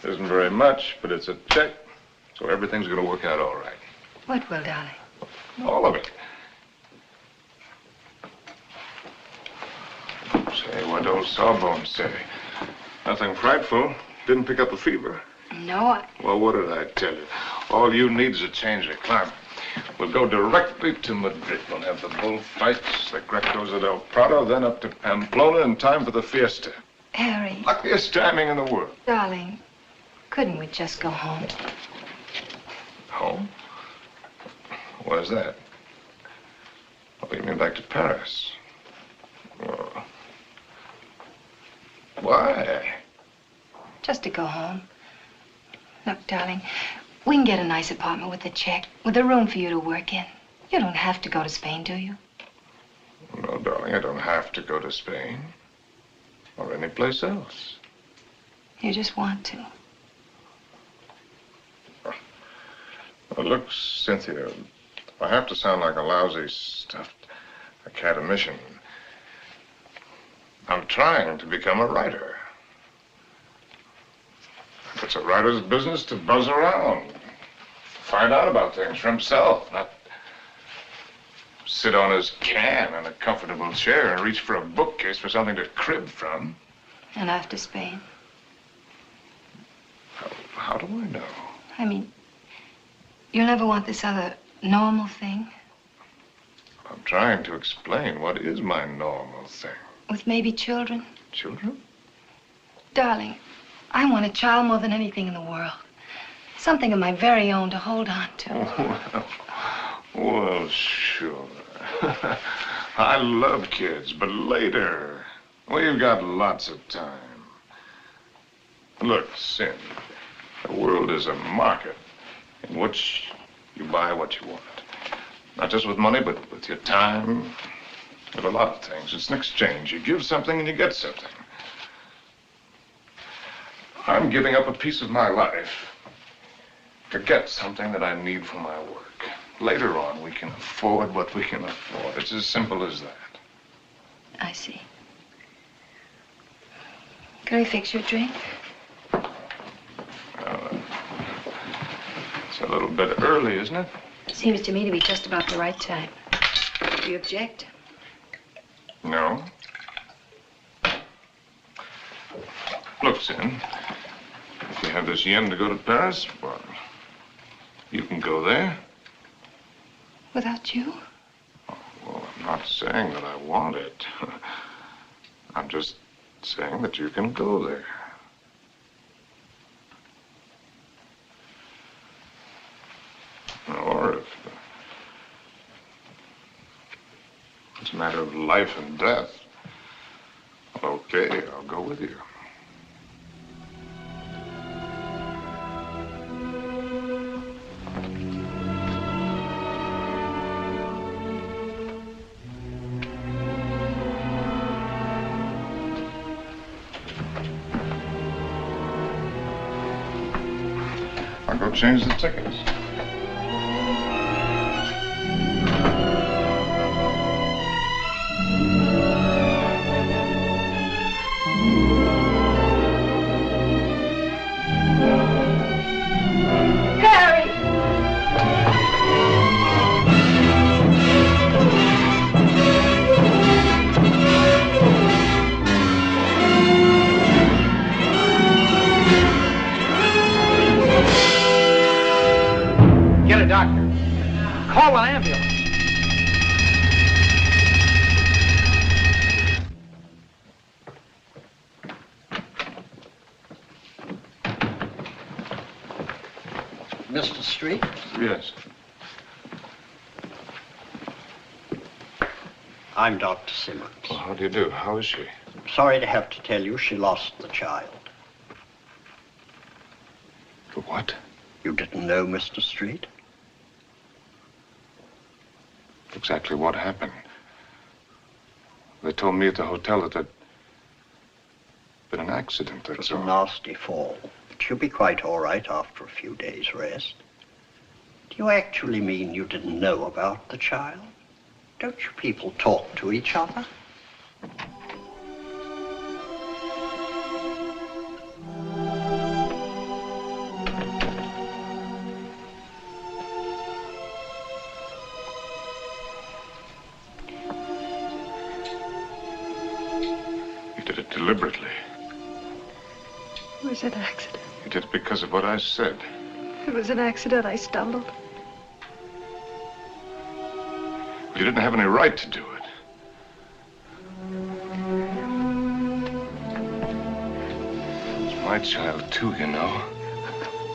Speaker 9: Isn't very much, but it's a check, so everything's going to work out all right.
Speaker 14: What will, darling?
Speaker 9: All of it. Say, what old Sawbones say? Nothing frightful. Didn't pick up a fever.
Speaker 14: No,
Speaker 9: Well, what did I tell you? All you need is a change of climate. We'll go directly to Madrid. We'll have the bullfights, the Grecos at El Prado, then up to Pamplona in time for the fiesta.
Speaker 14: Harry.
Speaker 9: Luckiest timing in the world.
Speaker 14: Darling, couldn't we just go home?
Speaker 9: Home? Where's that? Oh, you mean back to Paris? Oh. Why?
Speaker 14: Just to go home. Look, darling, We can get a nice apartment with a check, with a room for you to work in. You don't have to go to Spain, do you?
Speaker 9: No, darling, I don't have to go to Spain. Or any place else.
Speaker 14: You just want to.
Speaker 9: Well, look, Cynthia, I have to sound like a lousy, stuffed academician. I'm trying to become a writer. It's a writer's business to buzz around, find out about things for himself, not sit on his can in a comfortable chair and reach for a bookcase for something to crib from.
Speaker 14: And after Spain?
Speaker 9: How do I know?
Speaker 14: I mean, you'll never want this other normal thing?
Speaker 9: I'm trying to explain what is my normal thing.
Speaker 14: With maybe children?
Speaker 9: Children?
Speaker 14: Darling, I want a child more than anything in the world. Something of my very own to hold on to.
Speaker 9: Well, sure. I love kids, but later. We've got lots of time. Look, Sin, the world is a market in which you buy what you want. Not just with money, but with your time, with a lot of things. It's an exchange. You give something and you get something. I'm giving up a piece of my life to get something that I need for my work. Later on, we can afford what we can afford. It's as simple as that.
Speaker 14: I see. Can I fix you a drink?
Speaker 9: It's a little bit early, isn't it?
Speaker 14: Seems to me to be just about the right time. Do you object?
Speaker 9: No. Look, Sin, if you have this yen to go to Paris, well, you can go there.
Speaker 14: Without you?
Speaker 9: Well, I'm not saying that I want it. I'm just saying that you can go there. Or if it's a matter of life and death, well, okay, I'll go with you. I'll go change the tickets.
Speaker 12: Get a doctor. Call an ambulance.
Speaker 16: Mr. Street?
Speaker 9: Yes.
Speaker 16: I'm Dr. Simmons.
Speaker 9: Well, how do you do? How is she?
Speaker 16: Sorry to have to tell you she lost the child.
Speaker 9: What?
Speaker 16: You didn't know, Mr. Street?
Speaker 9: Exactly what happened? They told me at the hotel that there'd been an accident,
Speaker 16: It
Speaker 9: that's
Speaker 16: was a
Speaker 9: all.
Speaker 16: nasty fall, but you'll be quite all right after a few days' rest. Do you actually mean you didn't know about the child? Don't you people talk to each other?
Speaker 9: You did it deliberately.
Speaker 14: It was an accident.
Speaker 9: You did it because of what I said.
Speaker 14: It was an accident. I stumbled.
Speaker 9: You didn't have any right to do it. It's my child, too, you know.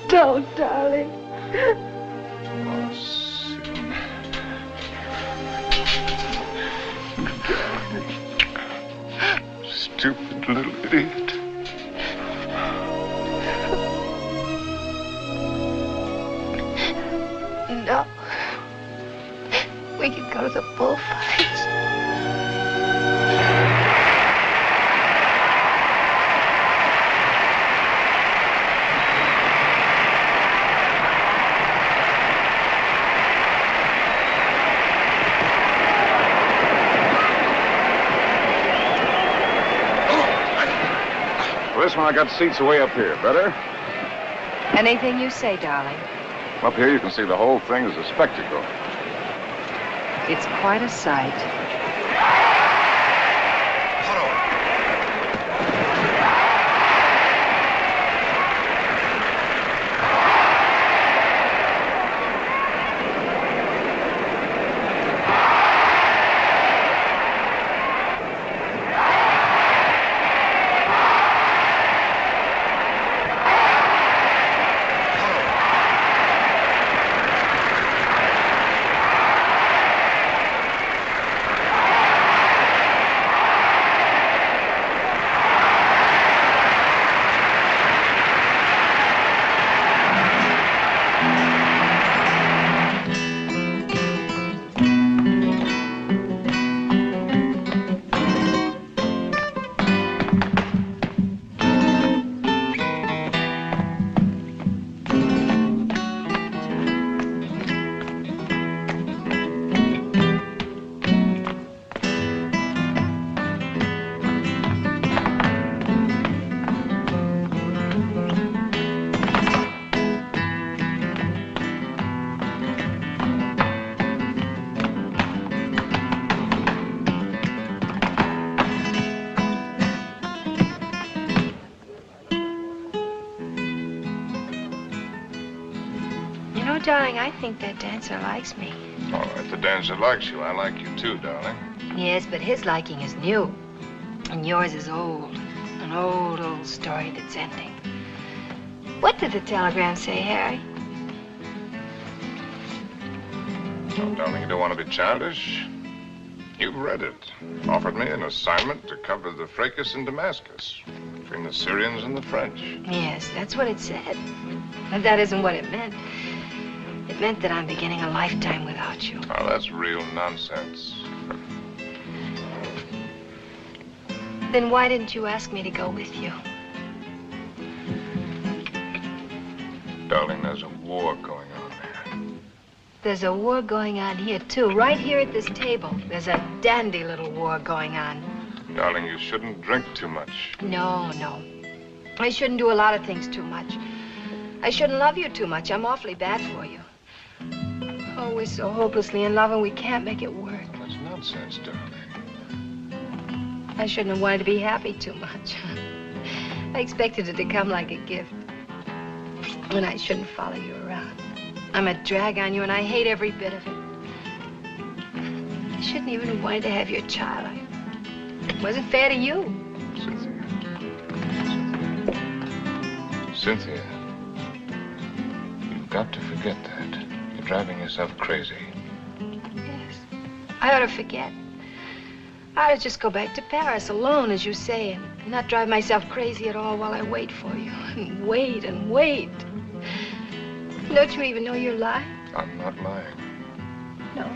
Speaker 14: Don't, darling.
Speaker 9: Oh, Sin. Stupid little idiot.
Speaker 14: We could go to the bullfights.
Speaker 9: This one I got seats way up here. Better?
Speaker 10: Anything you say, darling.
Speaker 9: Up here you can see the whole thing as a spectacle.
Speaker 10: It's quite a sight.
Speaker 14: Darling, I think that dancer likes me.
Speaker 9: All right, the dancer likes you. I like you too, darling.
Speaker 14: Yes, but his liking is new. And yours is old. An old, old story that's ending. What did the telegram say, Harry?
Speaker 9: Oh, darling, you don't want to be childish. You've read it. Offered me an assignment to cover the fracas in Damascus between the Syrians and the French.
Speaker 14: Yes, that's what it said. But that isn't what it meant. It meant that I'm beginning a lifetime without you.
Speaker 9: Oh, that's real nonsense.
Speaker 14: Then why didn't you ask me to go with you?
Speaker 9: Darling, there's a war going on there.
Speaker 14: There's a war going on here, too. Right here at this table. There's a dandy little war going on.
Speaker 9: Darling, you shouldn't drink too much.
Speaker 14: No, no. I shouldn't do a lot of things too much. I shouldn't love you too much. I'm awfully bad for you. Oh, we're so hopelessly in love and we can't make it work.
Speaker 9: That's nonsense, darling.
Speaker 14: I shouldn't have wanted to be happy too much. I expected it to come like a gift. When I shouldn't follow you around. I'm a drag on you and I hate every bit of it. I shouldn't even have wanted to have your child. It wasn't fair to you.
Speaker 9: Cynthia, you've got to forget that. You're driving yourself crazy.
Speaker 14: Yes. I ought to forget. I ought to just go back to Paris alone, as you say, and not drive myself crazy at all while I wait for you. And wait and wait. Don't you even know you're lying?
Speaker 9: I'm not lying.
Speaker 14: No.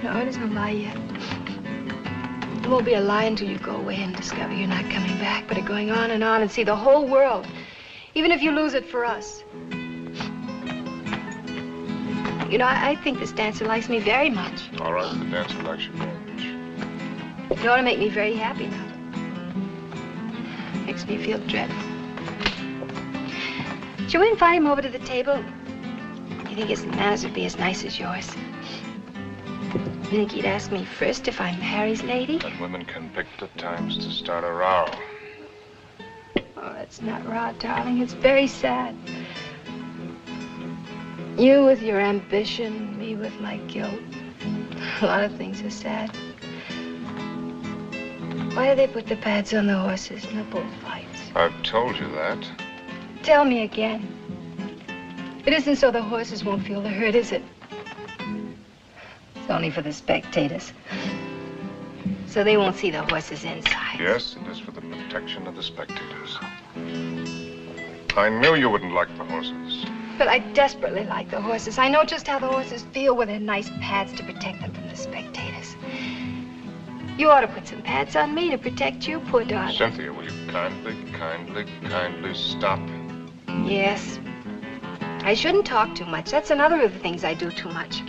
Speaker 14: No, it isn't a lie yet. It won't be a lie until you go away and discover you're not coming back, but are going on and see the whole world. Even if you lose it for us. You know, I think this dancer likes me very much.
Speaker 9: All right, the dancer likes you very much.
Speaker 14: It ought to make me very happy now. Makes me feel dreadful. Shall we invite him over to the table? You think his manners would be as nice as yours? You think he'd ask me first if I'm Harry's lady?
Speaker 9: But women can pick the times to start a row.
Speaker 14: Oh, that's not raw, darling. It's very sad. You with your ambition, me with my guilt. A lot of things are sad. Why do they put the pads on the horses in the bullfights?
Speaker 9: I've told you that.
Speaker 14: Tell me again. It isn't so the horses won't feel the hurt, is it? It's only for the spectators. So they won't see the horses inside.
Speaker 9: Yes, it is for the protection of the spectators. I knew you wouldn't like the horses.
Speaker 14: But I desperately like the horses. I know just how the horses feel with their nice pads to protect them from the spectators. You ought to put some pads on me to protect you, poor darling.
Speaker 9: Cynthia, will you kindly stop?
Speaker 14: Yes. I shouldn't talk too much. That's another of the things I do too much.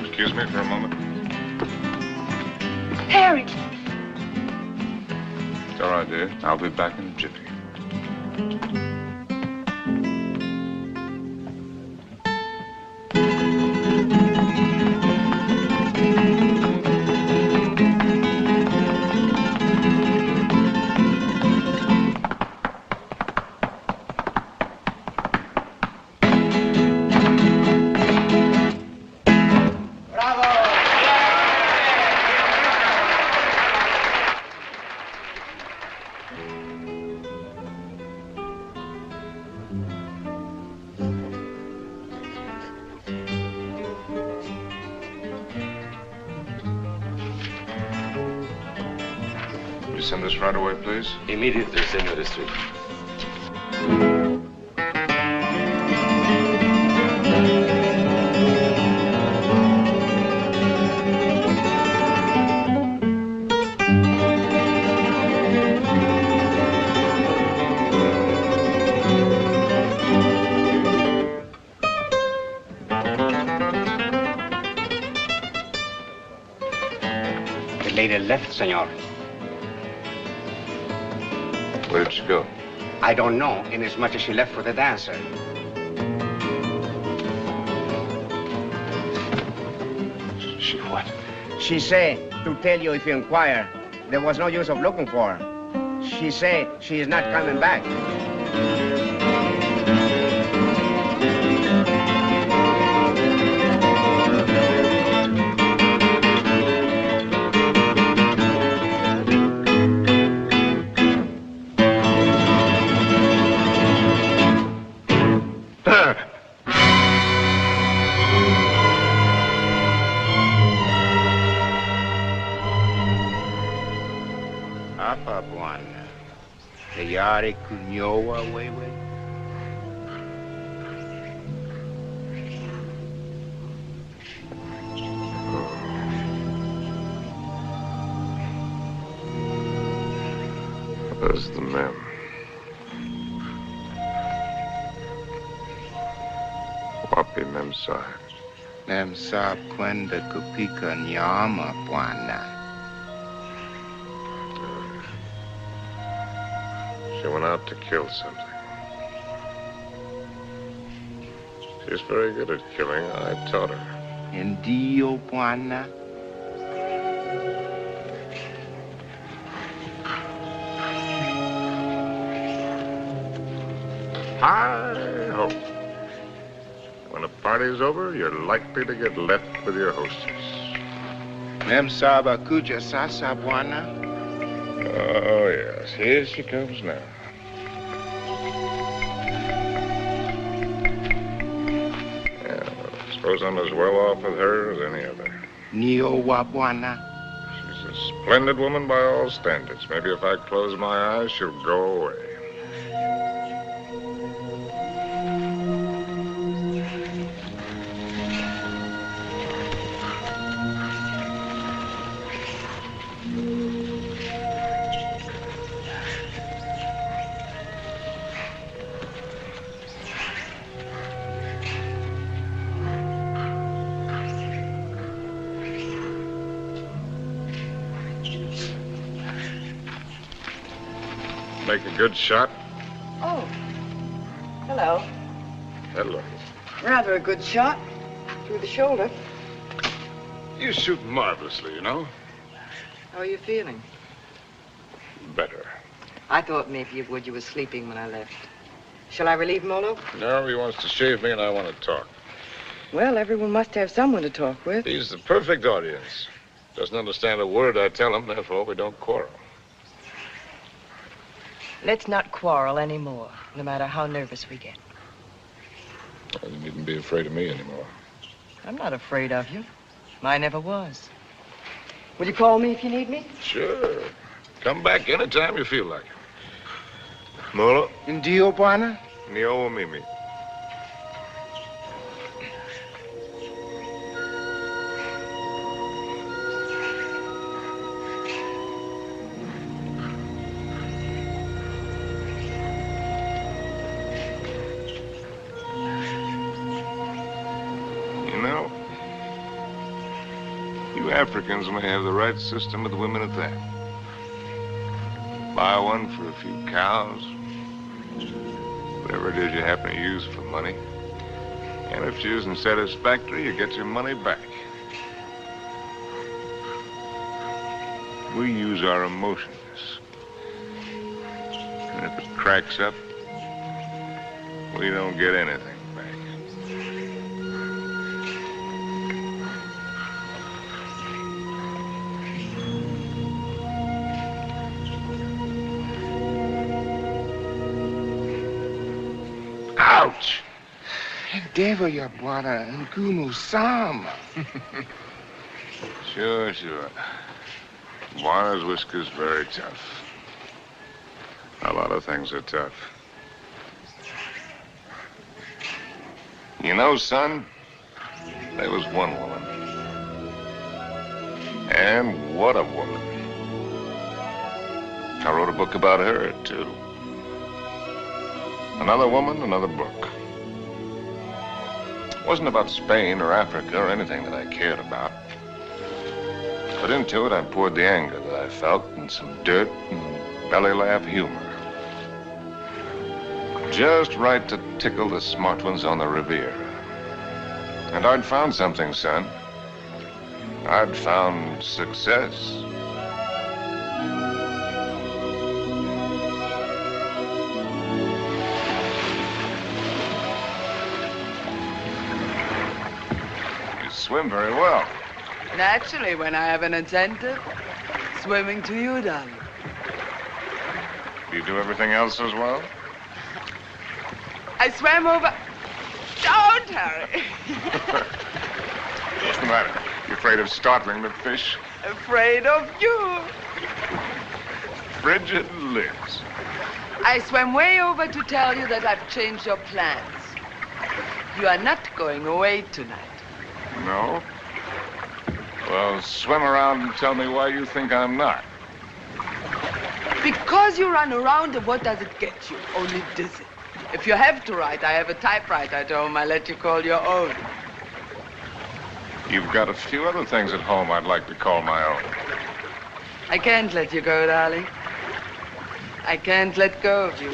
Speaker 9: Excuse me for a moment.
Speaker 14: Harry!
Speaker 9: It's all right, dear. I'll be back in a jiffy. Send this right away, please.
Speaker 17: Immediately, Senor Street.
Speaker 12: The lady left, senor.
Speaker 9: Where did she go?
Speaker 12: I don't know, inasmuch as she left for the dancer.
Speaker 9: She what?
Speaker 12: She say to tell you if you inquire. There was no use of looking for her. She say she is not coming back. Apa Bwana, tayari kunyoa wewe?
Speaker 9: There's the men. Wapi Memsahib?
Speaker 12: Memsahib kwenda kupika nyama, Bwana.
Speaker 9: She went out to kill something. She's very good at killing. I taught her.
Speaker 12: Ndio, Bwana.
Speaker 9: Hi-ho. When a party's over, you're likely to get left with your hostess.
Speaker 12: Memsahib akuja sasa, Bwana.
Speaker 9: Oh, yes. Here she comes now. Yeah, I suppose I'm as well off with her as any other.
Speaker 12: Nio wa, Bwana.
Speaker 9: She's a splendid woman by all standards. Maybe if I close my eyes, she'll go away. Make a good shot?
Speaker 10: Oh. Hello.
Speaker 9: Hello.
Speaker 10: Rather a good shot. Through the shoulder.
Speaker 9: You shoot marvelously, you know.
Speaker 10: How are you feeling?
Speaker 9: Better.
Speaker 10: I thought maybe you would. You were sleeping when I left. Shall I relieve Molo?
Speaker 9: No, he wants to shave me and I want to talk.
Speaker 10: Well, everyone must have someone to talk with.
Speaker 9: He's the perfect audience. Doesn't understand a word I tell him, therefore we don't quarrel.
Speaker 10: Let's not quarrel anymore, no matter how nervous we get.
Speaker 9: Well, you needn't be afraid of me anymore.
Speaker 10: I'm not afraid of you. I never was. Will you call me if you need me?
Speaker 9: Sure. Come back anytime you feel like it.
Speaker 13: Molo?
Speaker 12: Ndio, bwana?
Speaker 13: Nio mimi.
Speaker 9: You know, you Africans may have the right system with women at that. Buy one for a few cows, whatever it is you happen to use for money. And if she isn't satisfactory, you get your money back. We use our emotions. And if it cracks up, we don't get anything back.
Speaker 13: Ouch! Endeavor, ya bwana, ngumu sam.
Speaker 9: Sure. Juana's whisker's very tough. A lot of things are tough. You know, son, there was one woman. And what a woman. I wrote a book about her, too. Another woman, another book. It wasn't about Spain or Africa or anything that I cared about. But into it, I poured the anger that I felt and some dirt and belly laugh humor. Just right to tickle the smart ones on the Riviera. And I'd found something, son. I'd found success. You swim very well.
Speaker 17: Naturally, when I have an incentive, swimming to you, darling.
Speaker 9: Do you do everything else as well?
Speaker 17: I swam over... Don't hurry.
Speaker 9: What's the matter? You afraid of startling the fish?
Speaker 17: Afraid of you.
Speaker 9: Frigid Liz.
Speaker 17: I swam way over to tell you that I've changed your plans. You are not going away tonight.
Speaker 9: No? Well, swim around and tell me why you think I'm not.
Speaker 17: Because you run around, and what does it get you? Only dizzy. If you have to write, I have a typewriter at home. I let you call your own.
Speaker 9: You've got a few other things at home I'd like to call my own.
Speaker 17: I can't let you go, darling. I can't let go of you.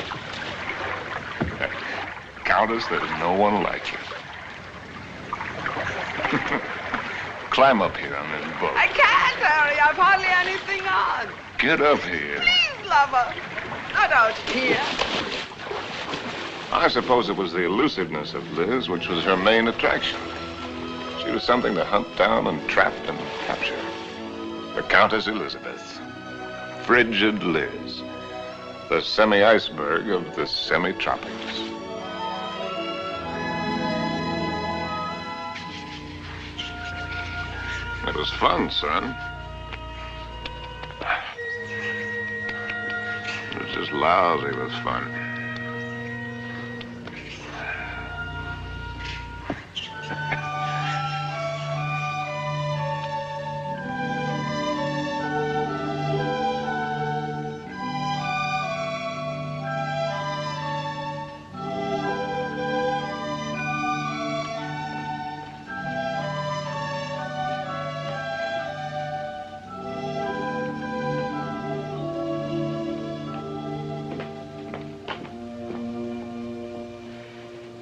Speaker 9: Countess, there's no one like you. Climb up here on this boat.
Speaker 17: I can't, Harry. I've hardly anything on.
Speaker 9: Get up here.
Speaker 17: Please, lover. Not out here.
Speaker 9: I suppose it was the elusiveness of Liz which was her main attraction. She was something to hunt down and trap and capture. The Countess Elizabeth. Frigid Liz. The semi-iceberg of the semi-tropics. It was fun, son. It was just lousy with fun.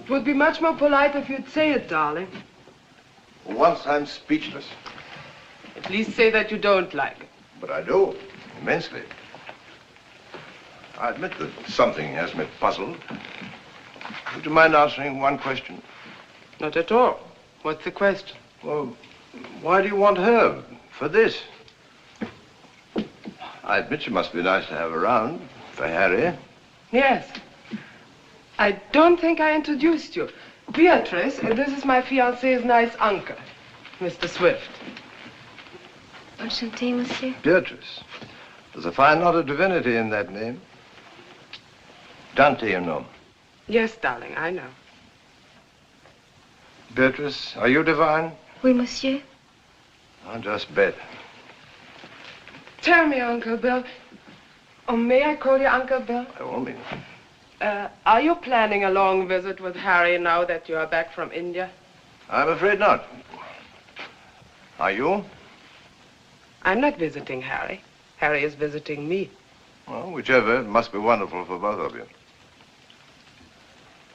Speaker 17: It would be much more polite if you'd say it, darling.
Speaker 11: Once I'm speechless.
Speaker 17: At least say that you don't like it.
Speaker 11: But I do, immensely. I admit that something has me puzzled. Would you mind answering one question?
Speaker 17: Not at all. What's the question?
Speaker 11: Well, why do you want her for this? I admit she must be nice to have around for Harry.
Speaker 17: Yes. I don't think I introduced you. Beatrice, this is my fiancé's nice uncle, Mr. Swift.
Speaker 14: Enchanté, monsieur.
Speaker 11: Beatrice. There's a fine lot of divinity in that name. Dante, you know.
Speaker 17: Yes, darling, I know.
Speaker 11: Beatrice, are you divine?
Speaker 14: Oui, monsieur.
Speaker 11: I'll just bet.
Speaker 17: Tell me, Uncle Bill. Oh, may I call you Uncle Bill?
Speaker 11: By all means.
Speaker 17: Are you planning a long visit with Harry now that you are back from India?
Speaker 11: I'm afraid not. Are you?
Speaker 17: I'm not visiting Harry. Harry is visiting me.
Speaker 11: Well, whichever, it must be wonderful for both of you.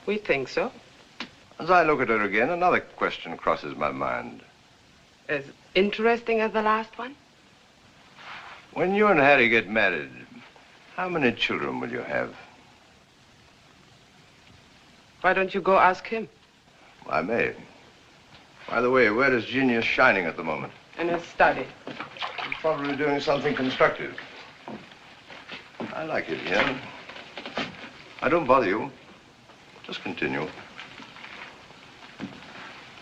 Speaker 17: We think so.
Speaker 11: As I look at her again, another question crosses my mind.
Speaker 17: As interesting as the last one?
Speaker 11: When you and Harry get married, how many children will you have?
Speaker 17: Why don't you go ask him?
Speaker 11: I may. By the way, where is Genius shining at the moment?
Speaker 17: In his study.
Speaker 11: He's probably doing something constructive. I like it here. I don't bother you. Just continue.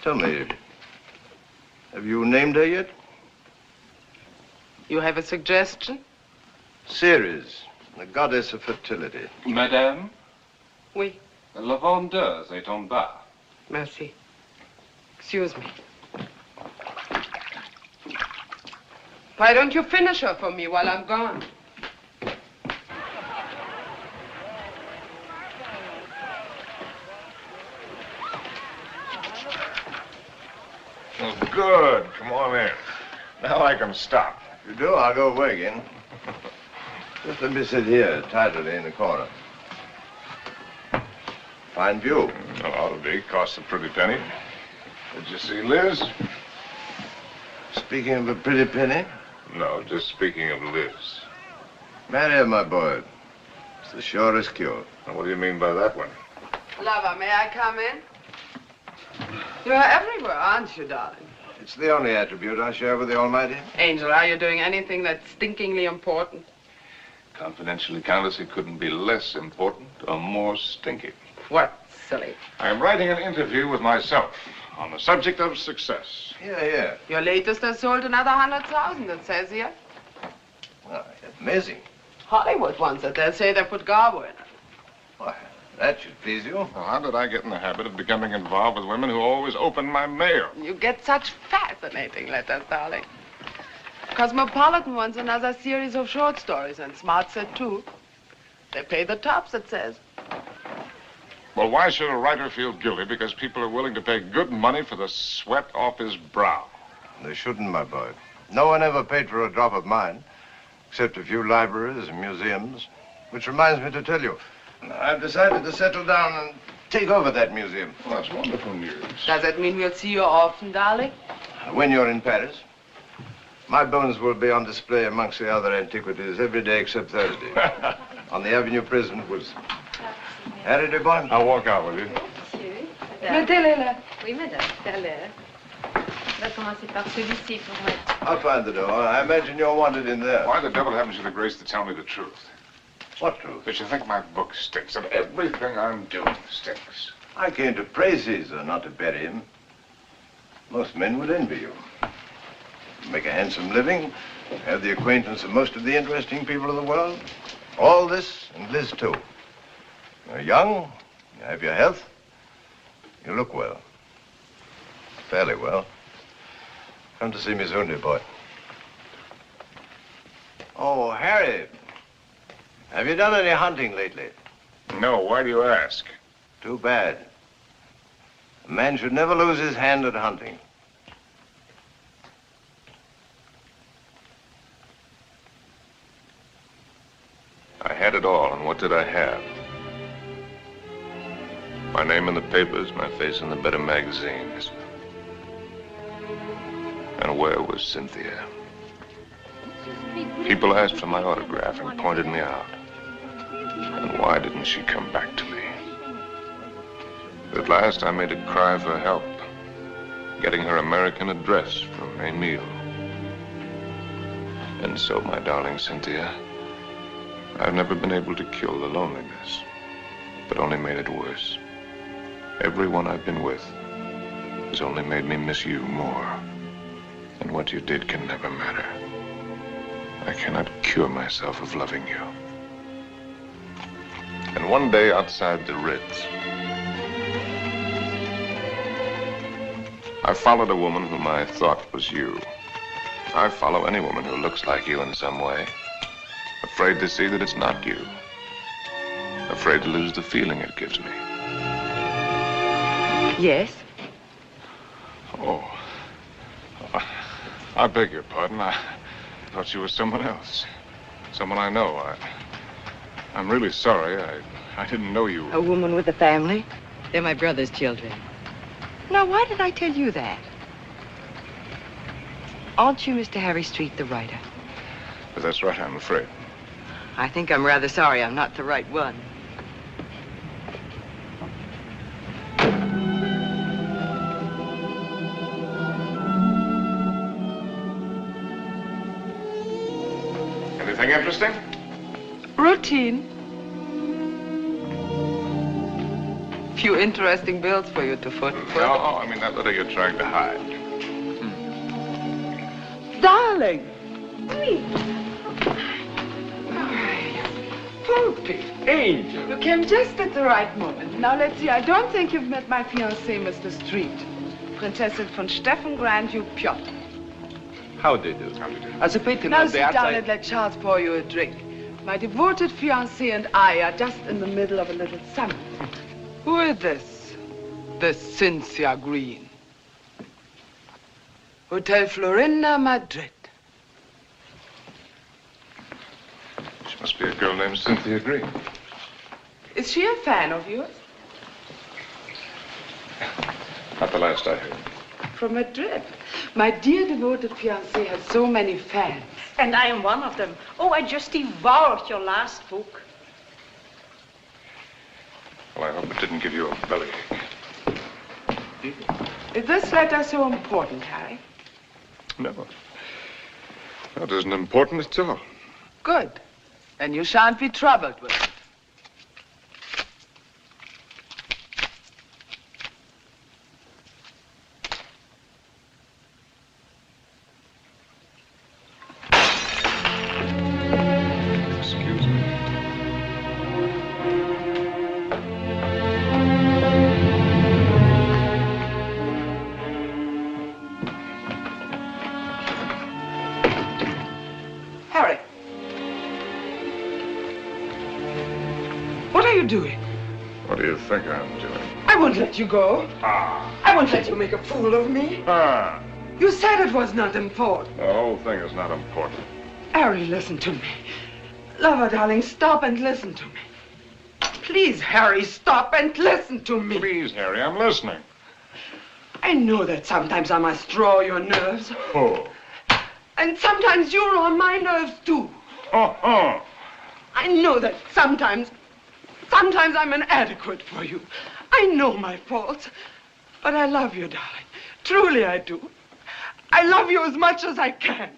Speaker 11: Tell me, have you named her yet?
Speaker 17: You have a suggestion?
Speaker 11: Ceres, the goddess of fertility.
Speaker 18: Madame?
Speaker 17: Oui.
Speaker 18: La vendeuse est en bas.
Speaker 17: Merci. Excuse me. Why don't you finish her for me while I'm gone?
Speaker 9: Oh, good. Come on in. Now I can stop.
Speaker 11: If you do, I'll go away again. Just let me sit here, tidily in the corner. Fine view.
Speaker 9: Well, ought to be. Costs a pretty penny. Did you see Liz?
Speaker 11: Speaking of a pretty penny?
Speaker 9: No, just speaking of Liz.
Speaker 11: Marry her, my boy. It's the surest cure.
Speaker 9: Now, what do you mean by that one?
Speaker 17: Lover, may I come in? You're everywhere, aren't you, darling?
Speaker 11: It's the only attribute I share with the Almighty.
Speaker 17: Angel, are you doing anything that's stinkingly important?
Speaker 9: Confidentially, Countess, it couldn't be less important or more stinky.
Speaker 17: What, silly?
Speaker 9: I'm writing an interview with myself on the subject of success.
Speaker 11: Yeah.
Speaker 17: Your latest has sold another 100,000, it says here.
Speaker 11: Oh, amazing.
Speaker 17: Hollywood wants it. They'll say they put Garbo in it.
Speaker 11: Why, that should please you.
Speaker 9: Well, how did I get in the habit of becoming involved with women who always open my mail?
Speaker 17: You get such fascinating letters, darling. Cosmopolitan wants another series of short stories, and Smart said too. They pay the tops, it says.
Speaker 9: Well, why should a writer feel guilty because people are willing to pay good money for the sweat off his brow?
Speaker 11: They shouldn't, my boy. No one ever paid for a drop of mine, except a few libraries and museums. Which reminds me to tell you, I've decided to settle down and take over that museum.
Speaker 9: Well, that's wonderful news.
Speaker 17: Does that mean we'll see you often, darling?
Speaker 11: When you're in Paris, my bones will be on display amongst the other antiquities every day except Thursday. On the Avenue Prisonwood. Harry, dear boy?
Speaker 9: I'll walk out with you.
Speaker 14: Monsieur,
Speaker 17: Mettez-les là.
Speaker 14: Oui, madame, tout à l'heure. On va commencer par celui-ci pour mettre.
Speaker 11: I'll find the door. I imagine you're wanted in there.
Speaker 9: Why the devil haven't you the grace to tell me the truth?
Speaker 11: What truth?
Speaker 9: That you think my book stinks, and everything I'm doing stinks.
Speaker 11: I came to praise Caesar, not to bury him. Most men would envy you. Make a handsome living, have the acquaintance of most of the interesting people of the world. All this, and Liz too. You're young, you have your health, you look well. Fairly well. Come to see me soon, dear boy. Oh, Harry, have you done any hunting lately?
Speaker 9: No, why do you ask?
Speaker 11: Too bad. A man should never lose his hand at hunting.
Speaker 9: I had it all, and what did I have? My name in the papers, my face in the better magazines. And where was Cynthia? People asked for my autograph and pointed me out. And why didn't she come back to me? At last, I made a cry for help, getting her American address from Emile. And so, my darling Cynthia, I've never been able to kill the loneliness, but only made it worse. Everyone I've been with has only made me miss you more. And what you did can never matter. I cannot cure myself of loving you. And one day outside the Ritz, I followed a woman whom I thought was you. I follow any woman who looks like you in some way. Afraid to see that it's not you. Afraid to lose the feeling it gives me.
Speaker 10: Yes?
Speaker 9: Oh. I beg your pardon. I thought you were someone else. Someone I know. I'm really sorry. I didn't know you.
Speaker 10: A woman with a family? They're my brother's children. Now, why did I tell you that? Aren't you Mr. Harry Street, the writer?
Speaker 9: But that's right, I'm afraid.
Speaker 10: I think I'm rather sorry I'm not the right one.
Speaker 9: Anything interesting?
Speaker 17: Routine. Few interesting bills for you to foot.
Speaker 9: No, I mean that letter you're trying to hide.
Speaker 17: Darling. Poopy.
Speaker 15: Angel.
Speaker 17: You came just at the right moment. Now, let's see. I don't think you've met my fiancé, Mr. Street. Princessin von Steffen, Grand Duke Piotr.
Speaker 15: How do you do? As a patron
Speaker 17: Now
Speaker 15: of the
Speaker 17: sit
Speaker 15: arts,
Speaker 17: down and let Charles pour you a drink. My devoted fiancé and I are just in the middle of a little summer. Who is this? This Cynthia Green. Hotel Florinda, Madrid.
Speaker 9: She must be a girl named Cynthia Green.
Speaker 17: Is she a fan of yours?
Speaker 9: Not the last I heard.
Speaker 17: From Madrid. My dear devoted fiancé has so many fans.
Speaker 19: And I am one of them. Oh, I just devoured your last book.
Speaker 9: Well, I hope it didn't give you a bellyache.
Speaker 17: Is this letter so important, Harry?
Speaker 9: No. That isn't important at all.
Speaker 17: Good. Then you shan't be troubled with it.
Speaker 9: Excuse me.
Speaker 17: Harry. What are you doing?
Speaker 9: What do you think I'm doing?
Speaker 17: I won't let you go.
Speaker 9: Ah.
Speaker 17: I won't let you make a fool of me.
Speaker 9: Ah.
Speaker 17: You said it was not important.
Speaker 9: The whole thing is not important.
Speaker 17: Harry, listen to me. Lover, darling, stop and listen to me. Please, Harry, stop and listen to me.
Speaker 9: Please, Harry, I'm listening.
Speaker 17: I know that sometimes I must draw your nerves.
Speaker 9: Oh.
Speaker 17: And sometimes you're on my nerves, too.
Speaker 9: Oh.
Speaker 17: I know that sometimes I'm inadequate for you. I know my faults. But I love you, darling. Truly I do. I love you as much as I can.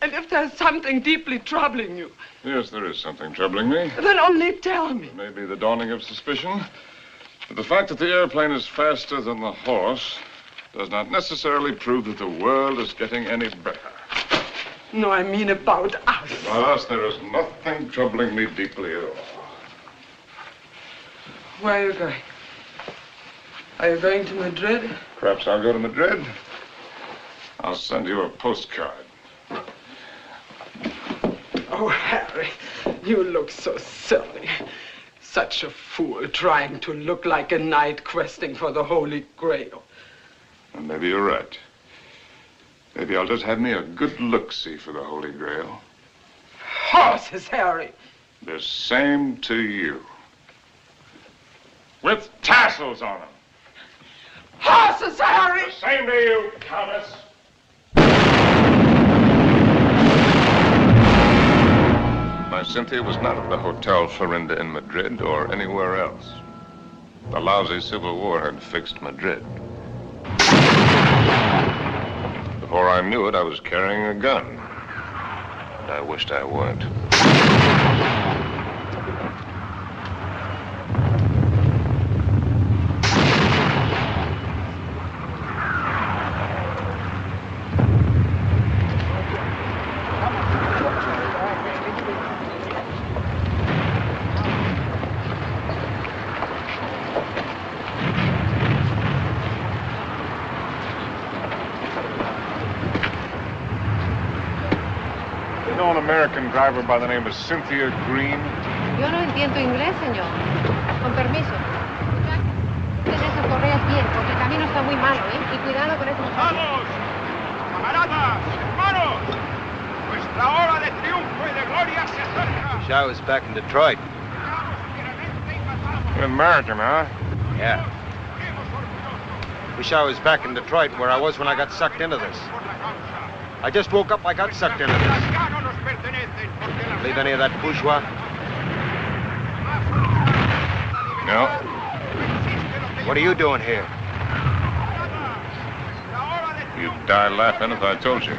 Speaker 17: And if there's something deeply troubling you,
Speaker 9: Yes, there is something troubling me.
Speaker 17: then only tell me.
Speaker 9: It may be the dawning of suspicion. But the fact that the airplane is faster than the horse does not necessarily prove that the world is getting any better.
Speaker 17: No, I mean about us.
Speaker 9: About us, there is nothing troubling me deeply at all.
Speaker 17: Where are you going? Are you going to Madrid?
Speaker 9: Perhaps I'll go to Madrid. I'll send you a postcard.
Speaker 17: Oh, Harry, you look so silly. Such a fool trying to look like a knight questing for the Holy Grail.
Speaker 9: And maybe you're right. Maybe I'll just have me a good look-see for the Holy Grail.
Speaker 17: Horses, Harry.
Speaker 9: The same to you. With tassels on them.
Speaker 17: Horses, Harry!
Speaker 9: The same to you, Countess. My Cynthia was not at the Hotel Florinda in Madrid or anywhere else. The lousy Civil War had fixed Madrid. Before I knew it, I was carrying a gun. And I wished I weren't. know an American driver by the name of Cynthia Green?
Speaker 14: Yo no entiendo inglés, señor. Con permiso. Ten esas correas bien, porque el camino está muy malo, ¿eh? Y cuidado con esos...
Speaker 20: ¡Vamos! ¡Camaradas! ¡Hermanos! Nuestra hora de triunfo y de gloria se acerca.
Speaker 15: Wish I was back in Detroit.
Speaker 9: You're American, huh?
Speaker 15: Yeah. Wish I was back in Detroit where I was when I got sucked into this. I just woke up, I got sucked into this. Believe any of that bourgeois?
Speaker 9: No.
Speaker 15: What are you doing here?
Speaker 9: You'd die laughing if I told you.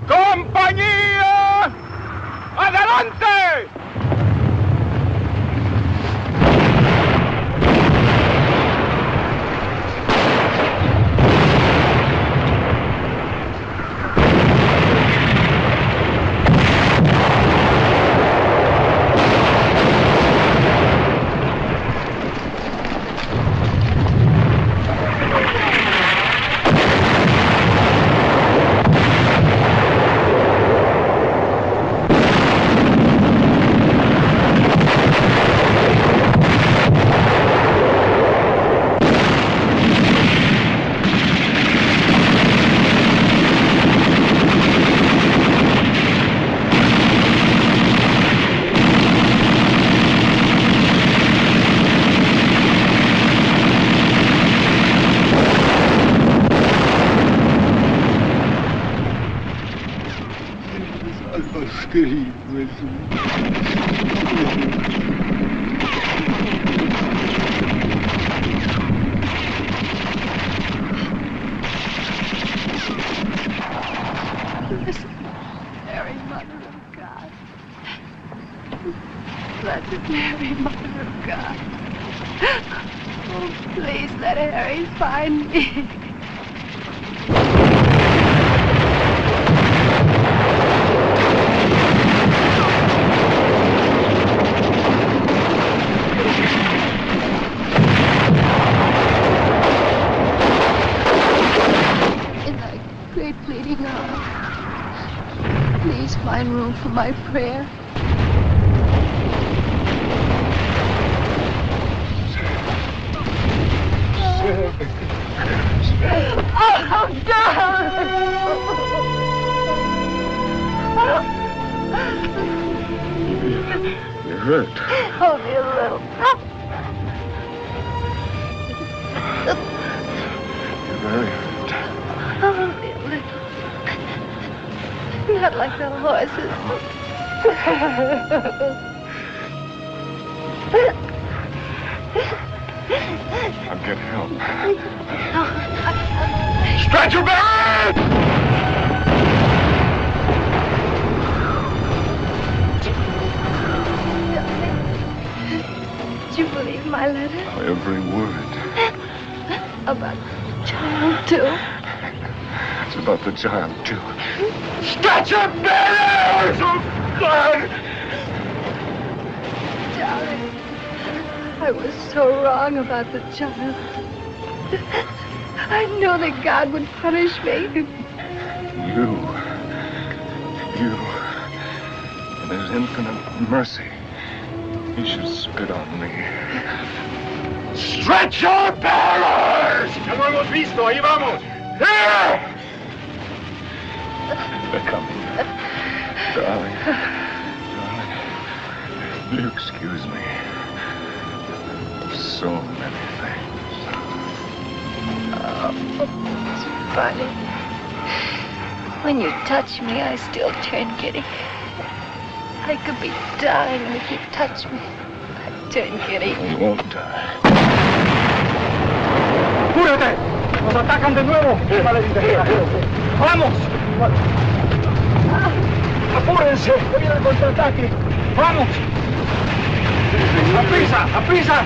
Speaker 20: ¡Compañía! ¡Adelante!
Speaker 21: Mary, Mother of God. Blessed Mary, Mother of God. Oh, please let Harry find me. In thy great pleading hour, please find room for my prayer. Oh, darling!
Speaker 9: You're hurt.
Speaker 21: Only a little.
Speaker 9: You're very hurt.
Speaker 21: Only a little. Not like the horses.
Speaker 9: I'll get help.
Speaker 20: Stretcher bearer!
Speaker 21: Did you believe my letter?
Speaker 9: Every word.
Speaker 21: About the child, too?
Speaker 9: It's about the child, too.
Speaker 20: Stretcher bearers! Oh, God!
Speaker 21: Darling, I was so wrong about the child. I knew that God would punish me.
Speaker 9: You. In his infinite mercy, he should spit on me.
Speaker 20: Stretcher bearers! Ya lo hemos visto, ahí vamos. Here!
Speaker 9: They're coming. Darling. You excuse me. So many things.
Speaker 21: Oh, it's funny. When you touch me, I still turn giddy. I could be dying, and if you touch me, I turn giddy.
Speaker 9: You won't die.
Speaker 20: ¡Apúrate! ¡Nos atacan de nuevo! ¡Vamos! ¡Apúrense! ¡Que viene el contraataque! ¡Vamos! ¡A prisa! ¡A prisa!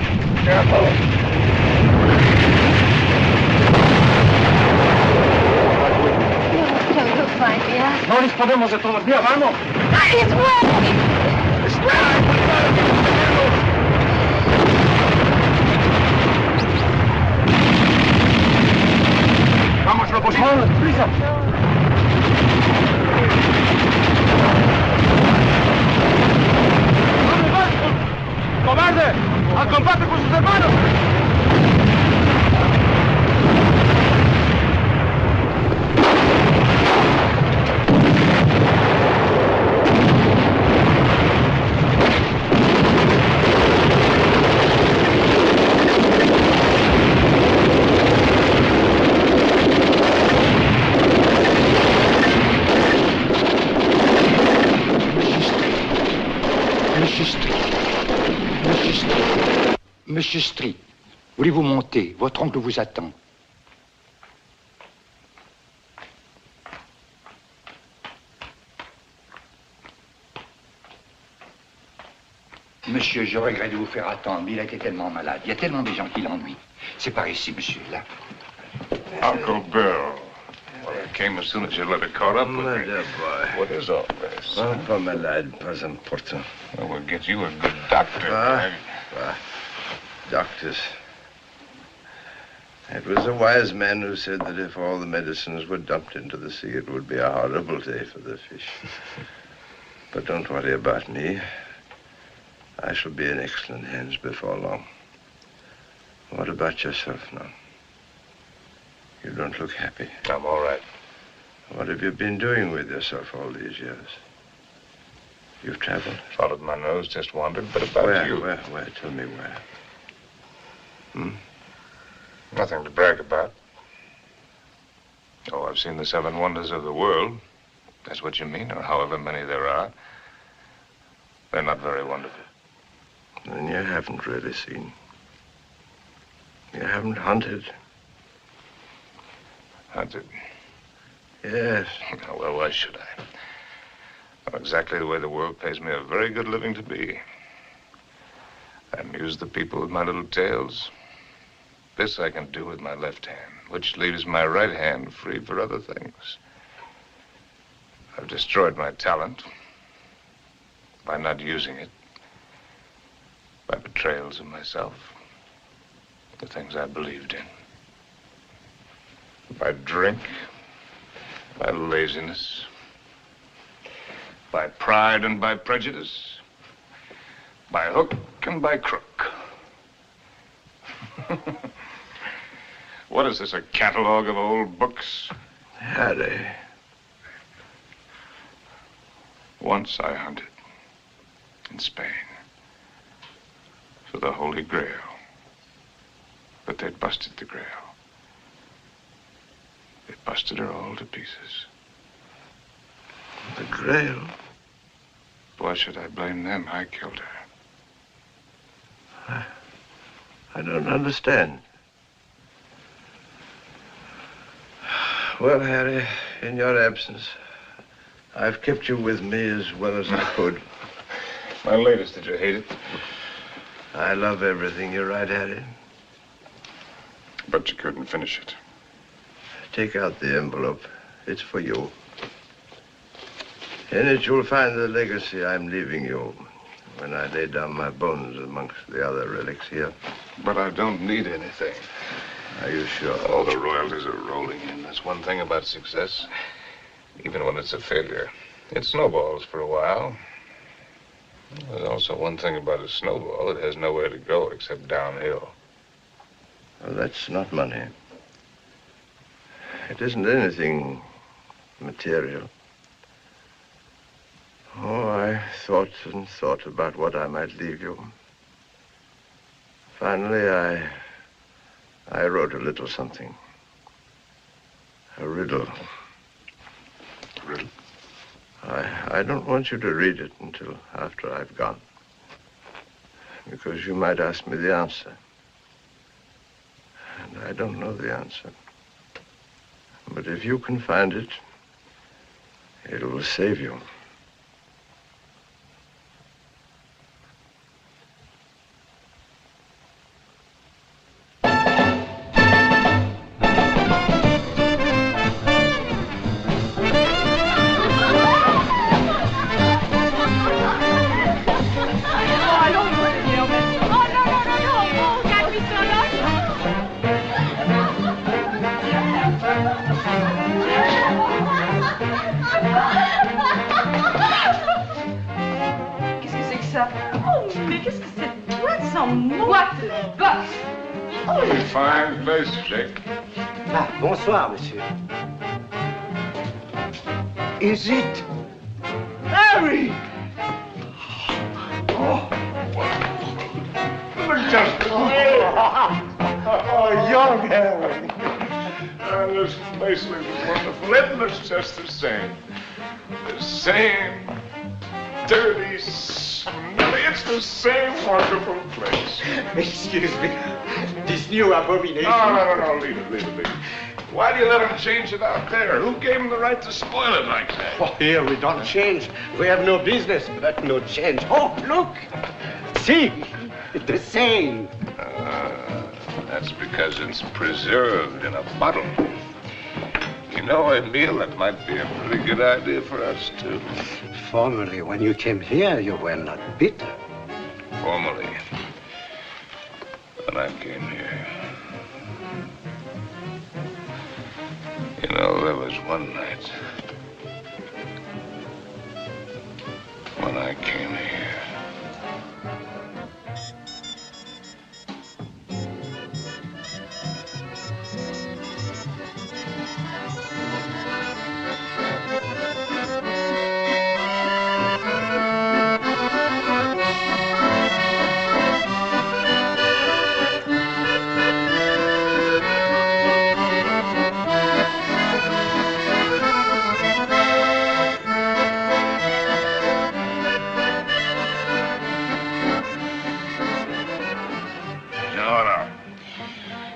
Speaker 21: You'll find me out.
Speaker 20: No les podemos de todos días, vamos.
Speaker 21: It's working!
Speaker 20: Vamos, locos, vamos, prisa. ¡Cobarde! ¡Al combate con sus hermanos!
Speaker 1: Monsieur Street, voulez-vous monter? Votre oncle vous attend. Monsieur, je regrette de vous faire attendre, mais il a été tellement malade. Il y a tellement de gens qui l'ennuient. C'est par ici, monsieur, là.
Speaker 9: Uncle Bill. Well, I came as soon as your letter caught up with me.
Speaker 11: Dear boy.
Speaker 9: What is all this?
Speaker 11: Pas malade, pas important.
Speaker 9: Well, we'll get you a good doctor.
Speaker 11: Doctors. It was a wise man who said that if all the medicines were dumped into the sea, it would be a horrible day for the fish. But don't worry about me. I shall be in excellent hands before long. What about yourself now? You don't look happy.
Speaker 9: I'm all right.
Speaker 11: What have you been doing with yourself all these years? You've traveled?
Speaker 9: Followed my nose, just wandered, but about you.
Speaker 11: Where? Tell me where.
Speaker 9: Nothing to brag about. Oh, I've seen the 7 wonders of the world. That's what you mean, or however many there are. They're not very wonderful.
Speaker 11: Then you haven't really seen. You haven't hunted.
Speaker 9: Hunted?
Speaker 11: Yes.
Speaker 9: Oh, well, why should I? Well, exactly the way the world pays me a very good living to be. I amuse the people with my little tales. This I can do with my left hand, which leaves my right hand free for other things. I've destroyed my talent by not using it, by betrayals of myself, the things I believed in, by drink, by laziness, by pride and by prejudice, by hook and by crook. What is this, a catalog of old books?
Speaker 11: Harry.
Speaker 9: Once I hunted in Spain for the Holy Grail, but they'd busted the Grail. They busted her all to pieces.
Speaker 11: The Grail?
Speaker 9: Why should I blame them? I killed her.
Speaker 11: I don't understand. Well, Harry, in your absence, I've kept you with me as well as I could.
Speaker 9: My latest, did you hate it?
Speaker 11: I love everything you write, Harry.
Speaker 9: But you couldn't finish it.
Speaker 11: Take out the envelope. It's for you. In it, you'll find the legacy I'm leaving you when I lay down my bones amongst the other relics here.
Speaker 9: But I don't need anything.
Speaker 11: Are you sure?
Speaker 9: All the royalties are rolling in. That's one thing about success. Even when it's a failure, it snowballs for a while. There's also one thing about a snowball. It has nowhere to go except downhill.
Speaker 11: Well, that's not money. It isn't anything material. Oh, I thought and thought about what I might leave you. Finally, I wrote a little something. A riddle.
Speaker 9: Riddle?
Speaker 11: I don't want you to read it until after I've gone. Because you might ask me the answer. And I don't know the answer. But if you can find it, it will save you.
Speaker 19: ça? Oh, mais qu'est-ce que cette boîte sans mots? What the box? Oh,
Speaker 9: Fine place, Jake.
Speaker 3: Ah, bonsoir, monsieur. Is it Harry? Oh.
Speaker 9: Just
Speaker 3: Oh, young Harry.
Speaker 9: This place looks wonderful. It looks just the same. The same dirty, smelly. It's the same wonderful place.
Speaker 3: Excuse me. This new abomination.
Speaker 9: No. Leave it. Why do you let him change it out there? Who gave him the right to spoil it like that?
Speaker 3: Oh, here we don't change. We have no business, but no change. Oh, look. See, the same.
Speaker 9: That's because it's preserved in a bottle. You know, Emile, that might be a pretty good idea for us, too.
Speaker 3: Formerly, when you came here, you were not bitter.
Speaker 9: Formerly, when I came here. You know, there was one night when I came here.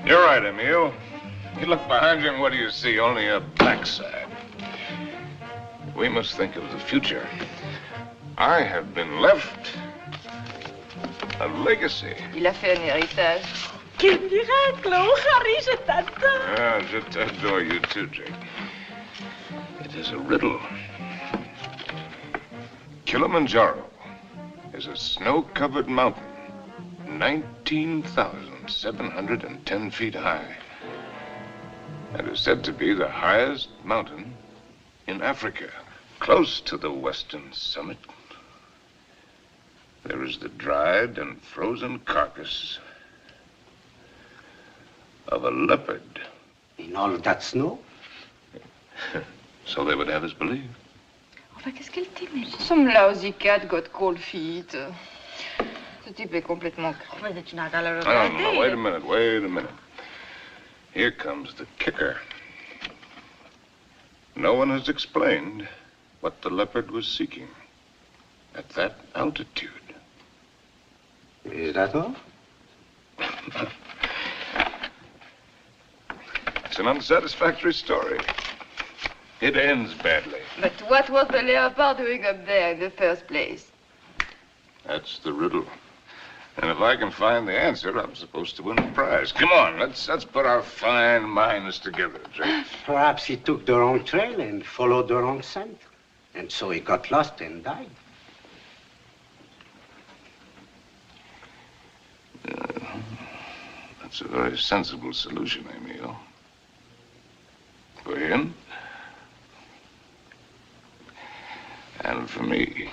Speaker 9: You're right, Emile. You look behind you and what do you see? Only a backside. We must think of the future. I have been left a legacy.
Speaker 21: Il a fait un héritage.
Speaker 19: Quel miracle! Oh, Harry, je t'adore!
Speaker 9: Ah, je t'adore, you too, Jake. It is a riddle. Kilimanjaro is a snow-covered mountain, 19,710 feet high. It is said to be the highest mountain in Africa. Close to the western summit, there is the dried and frozen carcass of a leopard.
Speaker 3: In all that snow?
Speaker 9: So they would have us believe.
Speaker 21: Enfin, qu'est-ce qu'elle t'aimait? Some lousy cat got cold feet. Ce type est complètement creux. Mais tu n'as qu'à le regarder.
Speaker 9: No, wait a minute. Here comes the kicker. No one has explained what the leopard was seeking at that altitude.
Speaker 3: Is that all?
Speaker 9: It's an unsatisfactory story. It ends badly.
Speaker 21: But what was the leopard doing up there in the first place?
Speaker 9: That's the riddle. And if I can find the answer, I'm supposed to win a prize. Come on, let's put our fine minds together, Jake.
Speaker 3: Perhaps he took the wrong trail and followed the wrong scent. And so he got lost and died.
Speaker 9: That's a very sensible solution, Emile. For him. And for me.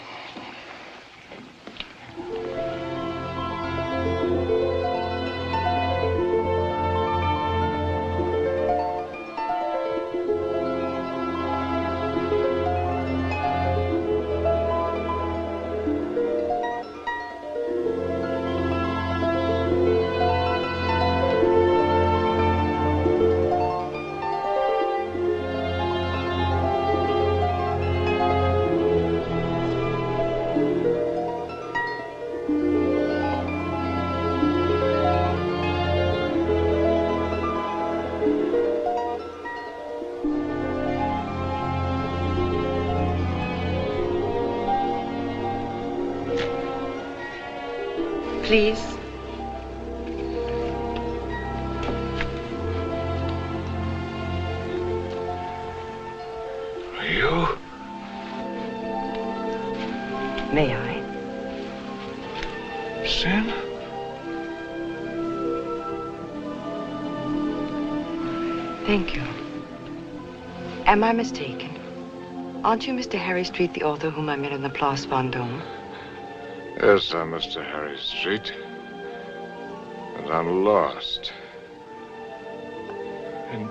Speaker 10: Please.
Speaker 9: Are you?
Speaker 10: May I?
Speaker 9: Sin?
Speaker 10: Thank you. Am I mistaken? Aren't you Mr. Harry Street, the author whom I met in the Place Vendôme?
Speaker 9: Yes, I'm Mr. Harry Street. And I'm lost. And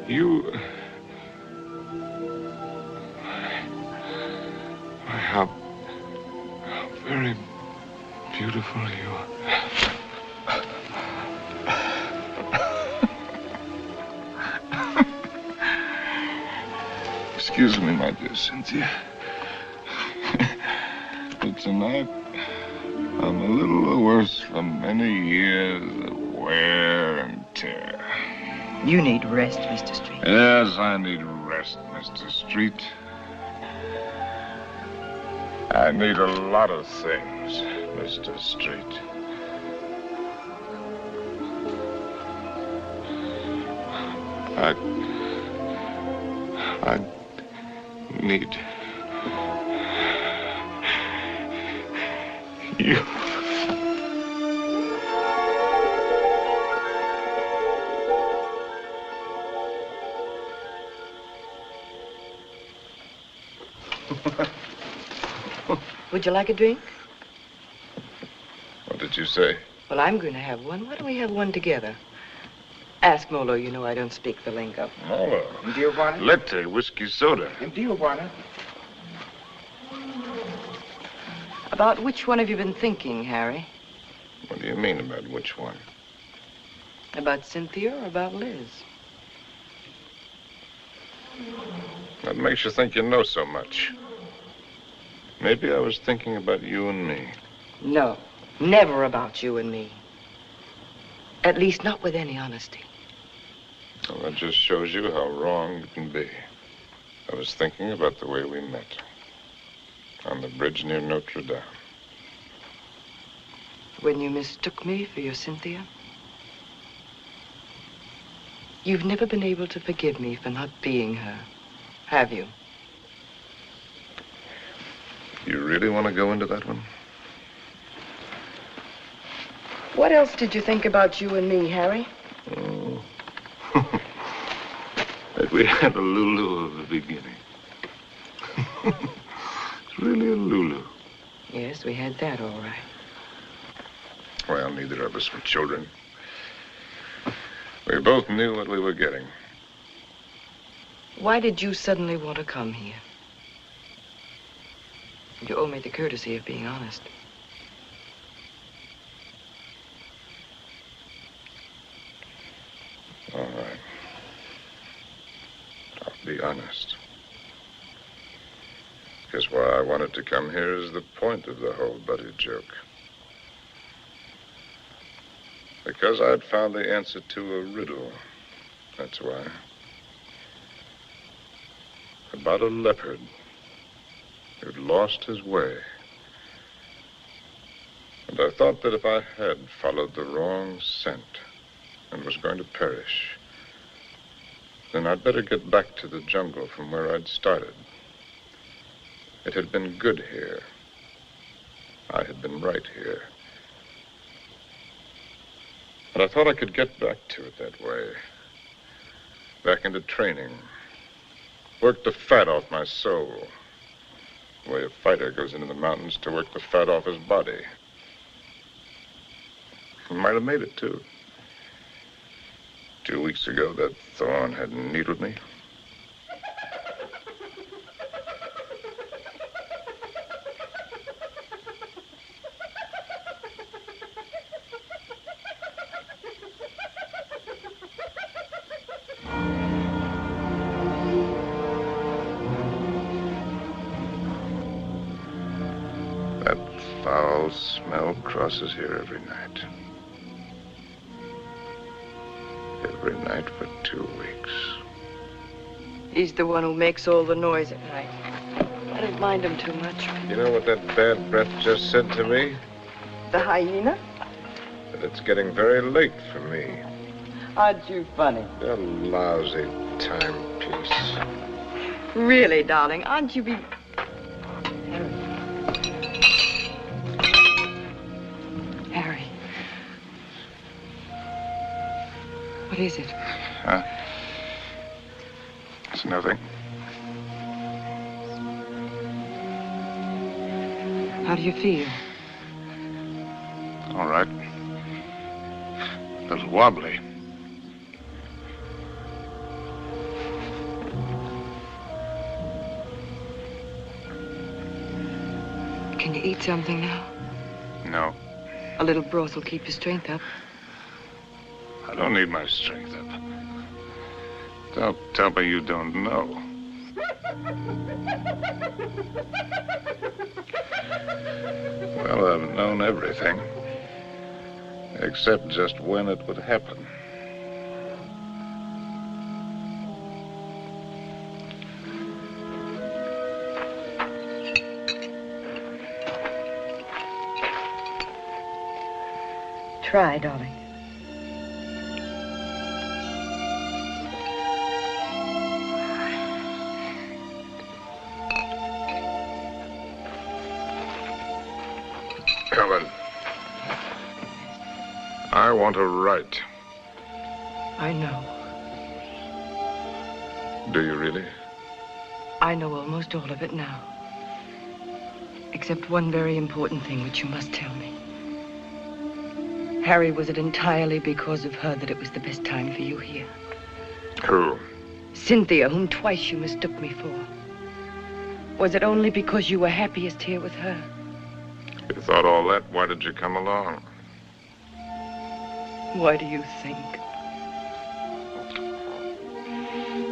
Speaker 9: you... How very beautiful you are. Excuse me, my dear Cynthia. But tonight, I'm a little worse from many years of wear and tear.
Speaker 10: You need rest, Mr. Street.
Speaker 9: Yes, I need rest, Mr. Street. I need a lot of things, Mr. Street. I need you.
Speaker 10: Would you like a drink?
Speaker 9: What did you say?
Speaker 10: Well, I'm going to have one. Why don't we have one together? Ask Molo. You know I don't speak the lingo.
Speaker 9: Molo.
Speaker 12: Giovanni?
Speaker 9: Latte, whiskey soda.
Speaker 12: Giovanni?
Speaker 10: About which one have you been thinking, Harry?
Speaker 9: What do you mean about which one?
Speaker 10: About Cynthia or about Liz?
Speaker 9: What makes you think you know so much? Maybe I was thinking about you and me.
Speaker 10: No, never about you and me. At least not with any honesty.
Speaker 9: Well, that just shows you how wrong you can be. I was thinking about the way we met. On the bridge near Notre Dame.
Speaker 10: When you mistook me for your Cynthia? You've never been able to forgive me for not being her, have you?
Speaker 9: You really want to go into that one?
Speaker 10: What else did you think about you and me, Harry?
Speaker 9: Oh. That we had a Lulu of the beginning. It's really a Lulu.
Speaker 10: Yes, we had that all right.
Speaker 9: Well, neither of us were children. We both knew what we were getting.
Speaker 10: Why did you suddenly want to come here? You owe me the courtesy of being honest.
Speaker 9: All right. I'll be honest. Because why I wanted to come here is the point of the whole buddy joke. Because I'd found the answer to a riddle. That's why. About a leopard who'd lost his way. And I thought that if I had followed the wrong scent and was going to perish, then I'd better get back to the jungle from where I'd started. It had been good here. I had been right here. And I thought I could get back to it that way. Back into training. Work the fat off my soul. The way a fighter goes into the mountains to work the fat off his body. I might have made it, too. 2 weeks ago, that thorn had needled me. That foul smell crosses here every night. Every night for 2 weeks.
Speaker 10: He's the one who makes all the noise at night. I don't mind him too much.
Speaker 9: You know what that bad breath just said to me?
Speaker 10: The hyena?
Speaker 9: That it's getting very late for me.
Speaker 10: Aren't you funny?
Speaker 9: A lousy timepiece.
Speaker 10: Really, darling, aren't you be... Harry. What is it?
Speaker 9: Huh? It's nothing.
Speaker 10: How do you feel?
Speaker 9: wobbly.
Speaker 10: Can you eat something now?
Speaker 9: No,
Speaker 10: A little broth will keep your strength up.
Speaker 9: I don't need my strength up. Don't tell me you don't know. Well, I've known everything. Except just when it would happen.
Speaker 10: Try, darling.
Speaker 9: Helen, I want to write.
Speaker 10: I know.
Speaker 9: Do you really?
Speaker 10: I know almost all of it now. Except one very important thing which you must tell me. Harry, was it entirely because of her that it was the best time for you here?
Speaker 9: Who?
Speaker 10: Cynthia, whom twice you mistook me for. Was it only because you were happiest here with her?
Speaker 9: You thought all that, why did you come along?
Speaker 10: Why do you think?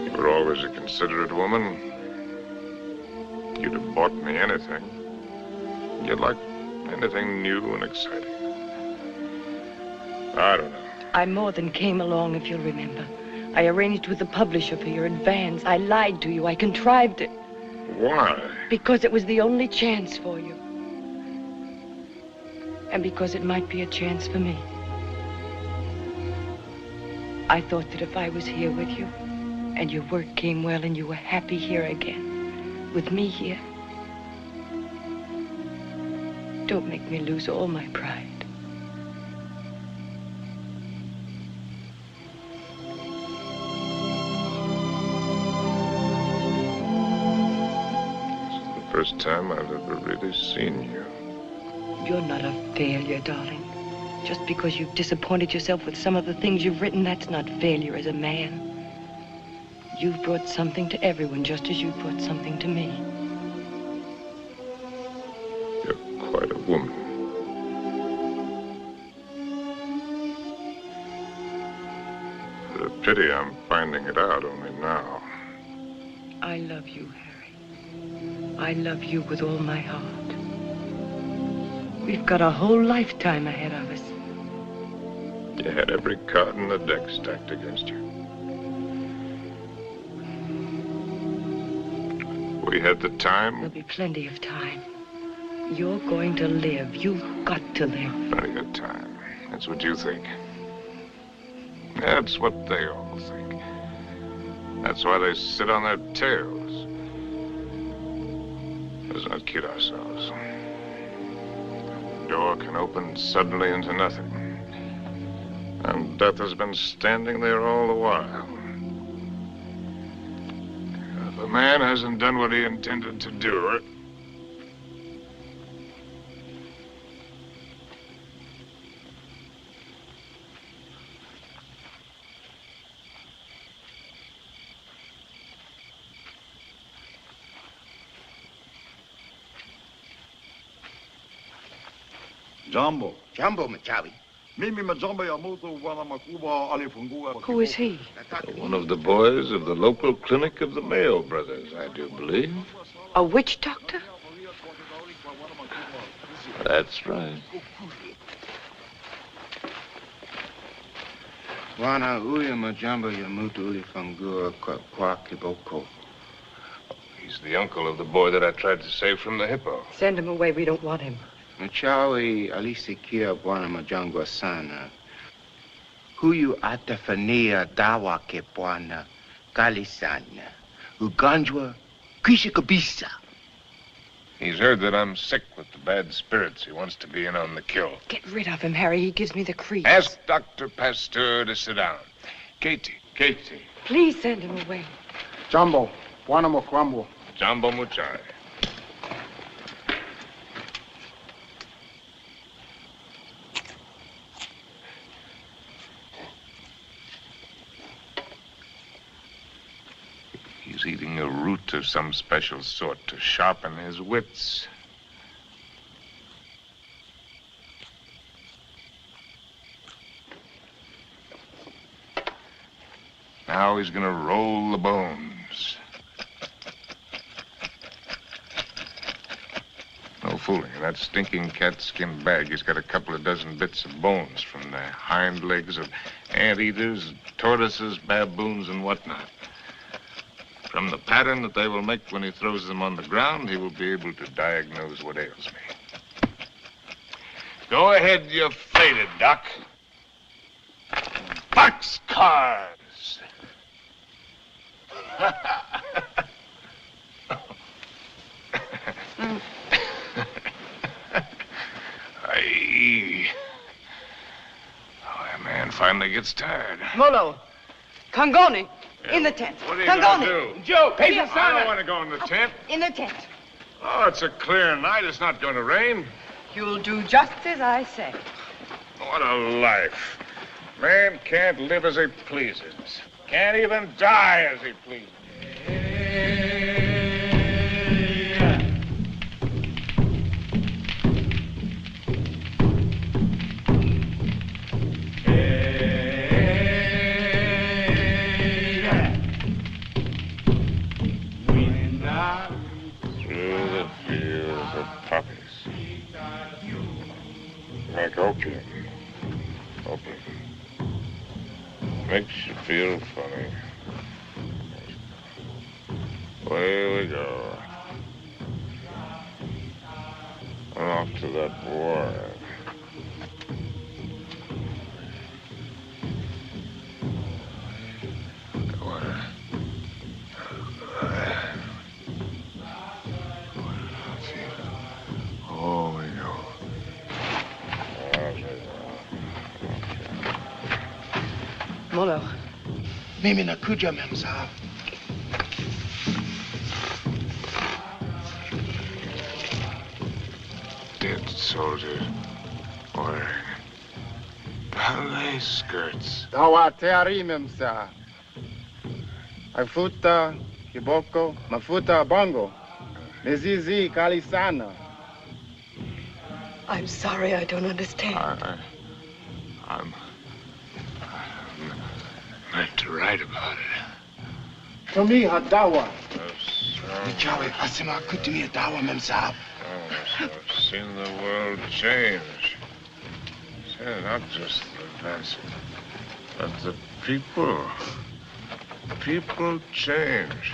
Speaker 9: You were always a considerate woman. You'd have bought me anything. You'd like anything new and exciting. I don't know.
Speaker 10: I more than came along, if you'll remember. I arranged with the publisher for your advance. I lied to you. I contrived it.
Speaker 9: Why?
Speaker 10: Because it was the only chance for you. And because it might be a chance for me. I thought that if I was here with you, and your work came well, and you were happy here again, with me here, don't make me lose all my pride.
Speaker 9: First time I've ever really seen you.
Speaker 10: You're not a failure, darling. Just because you've disappointed yourself with some of the things you've written, that's not failure as a man. You've brought something to everyone, just as you've brought something to me.
Speaker 9: You're quite a woman. It's a pity I'm finding it out only now.
Speaker 10: I love you, Harry. I love you with all my heart. We've got a whole lifetime ahead of us.
Speaker 9: You had every card in the deck stacked against you. We had the time.
Speaker 10: There'll be plenty of time. You're going to live. You've got to live.
Speaker 9: Plenty of time. That's what you think. That's what they all think. That's why they sit on their tails. Let's not kid ourselves. The door can open suddenly into nothing. And death has been standing there all the while. If a man hasn't done what he intended to do,
Speaker 11: Jumbo.
Speaker 3: Jumbo Machawi.
Speaker 10: Who is he?
Speaker 9: one of the boys of the local clinic of the Mayo brothers, I do believe.
Speaker 10: A witch doctor?
Speaker 9: That's right.
Speaker 3: Wana uya majambo ya mutu uli fangua kwa kiboko.
Speaker 9: He's the uncle of the boy that I tried to save from the hippo.
Speaker 10: Send him away. We don't want him.
Speaker 3: Machawi alisikia bwana majangwa sana. Huyu atafania dawa ke bwana kali sana. Ugonjwa kwisha kabisa.
Speaker 9: He's heard that I'm sick with the bad spirits. He wants to be in on the kill.
Speaker 10: Get rid of him, Harry. He gives me the creeps.
Speaker 9: Ask Dr. Pasteur to sit down. Katie.
Speaker 10: Please send him away.
Speaker 13: Jumbo, bwana mokwambo.
Speaker 9: Jumbo Muchai. a root of some special sort to sharpen his wits. Now he's gonna roll the bones. No fooling. In that stinking catskin bag, he's got a couple of dozen bits of bones from the hind legs of anteaters, tortoises, baboons, and whatnot. From the pattern that they will make when he throws them on the ground, he will be able to diagnose what ails me. Go ahead, you faded duck. Boxcars! Aye. Oh, that man finally gets tired.
Speaker 17: Molo, Congoni, in the tent.
Speaker 9: What are you
Speaker 17: Congoni.
Speaker 9: gonna do?
Speaker 17: Joe,
Speaker 9: I don't want to go in the tent.
Speaker 17: In the tent.
Speaker 9: Oh, it's a clear night. It's not going to rain.
Speaker 17: You'll do just as I say.
Speaker 9: What a life. Man can't live as he pleases. Can't even die as he pleases. Through the fields of poppies. Like opium. Opium. Makes you feel funny. Away we go. And off to that war. Oh, we go.
Speaker 17: Molo.
Speaker 12: Mimi nakuja, mem sahab.
Speaker 9: Dead soldiers wearing ballet skirts.
Speaker 4: Dawa teari memsa. Afuta kiboko, mafuta bongo. Mezizi kalisana.
Speaker 17: I'm sorry, I don't understand.
Speaker 9: I'm meant to write about it.
Speaker 4: To me, hadawa.
Speaker 12: Nichawe asema kutumia dawa, mem sahab.
Speaker 9: I've seen the world change. Not just the masses, but the people. People change.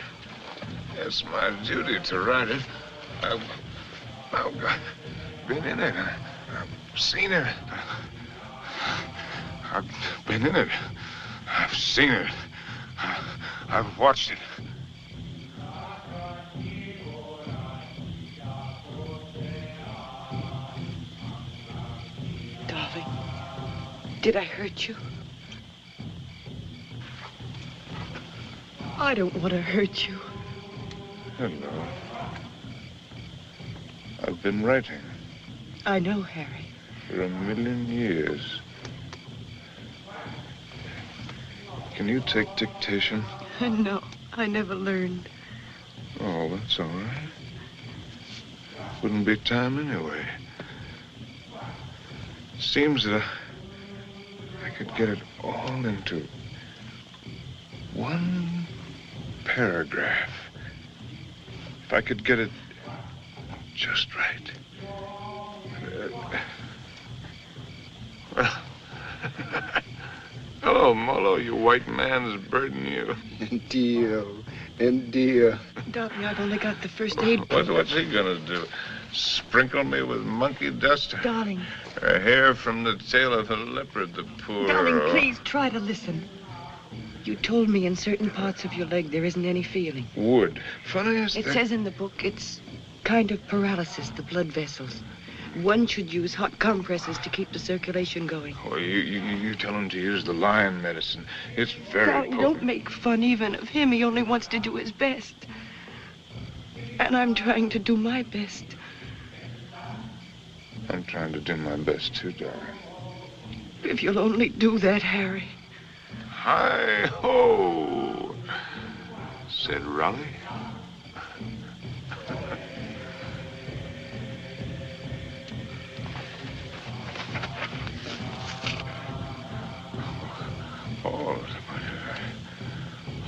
Speaker 9: It's my duty to write it. I've been in it. I've seen it. I've been in it. I've seen it. I've watched it.
Speaker 17: Darling, did I hurt you? I don't want to hurt you.
Speaker 9: Hello. I've been writing
Speaker 17: I know, Harry.
Speaker 9: for 1,000,000 years. Can you take dictation?
Speaker 17: No, I never learned.
Speaker 9: Oh, that's all right. Wouldn't be time anyway. Seems that I could get it all into one paragraph. If I could get it just right. Hello, Molo, you white man's burden, you.
Speaker 12: Indio.
Speaker 17: Darling, I've only got the first aid.
Speaker 9: What's he gonna do? Sprinkle me with monkey dust?
Speaker 17: Darling.
Speaker 9: A hair from the tail of a leopard, the poor...
Speaker 17: Darling, please try to listen. You told me in certain parts of your leg there isn't any feeling.
Speaker 9: Wood. Funniest
Speaker 17: It
Speaker 9: thing...
Speaker 17: says in the book it's kind of paralysis, the blood vessels. One should use hot compresses to keep the circulation going.
Speaker 9: Oh, you tell him to use the lion medicine. It's very
Speaker 17: Darling,
Speaker 9: potent.
Speaker 17: don't make fun even of him. He only wants to do his best. And I'm trying to do my best.
Speaker 9: I'm trying to do my best, too, darling.
Speaker 17: If you'll only do that, Harry.
Speaker 9: Hi-ho! Said Raleigh?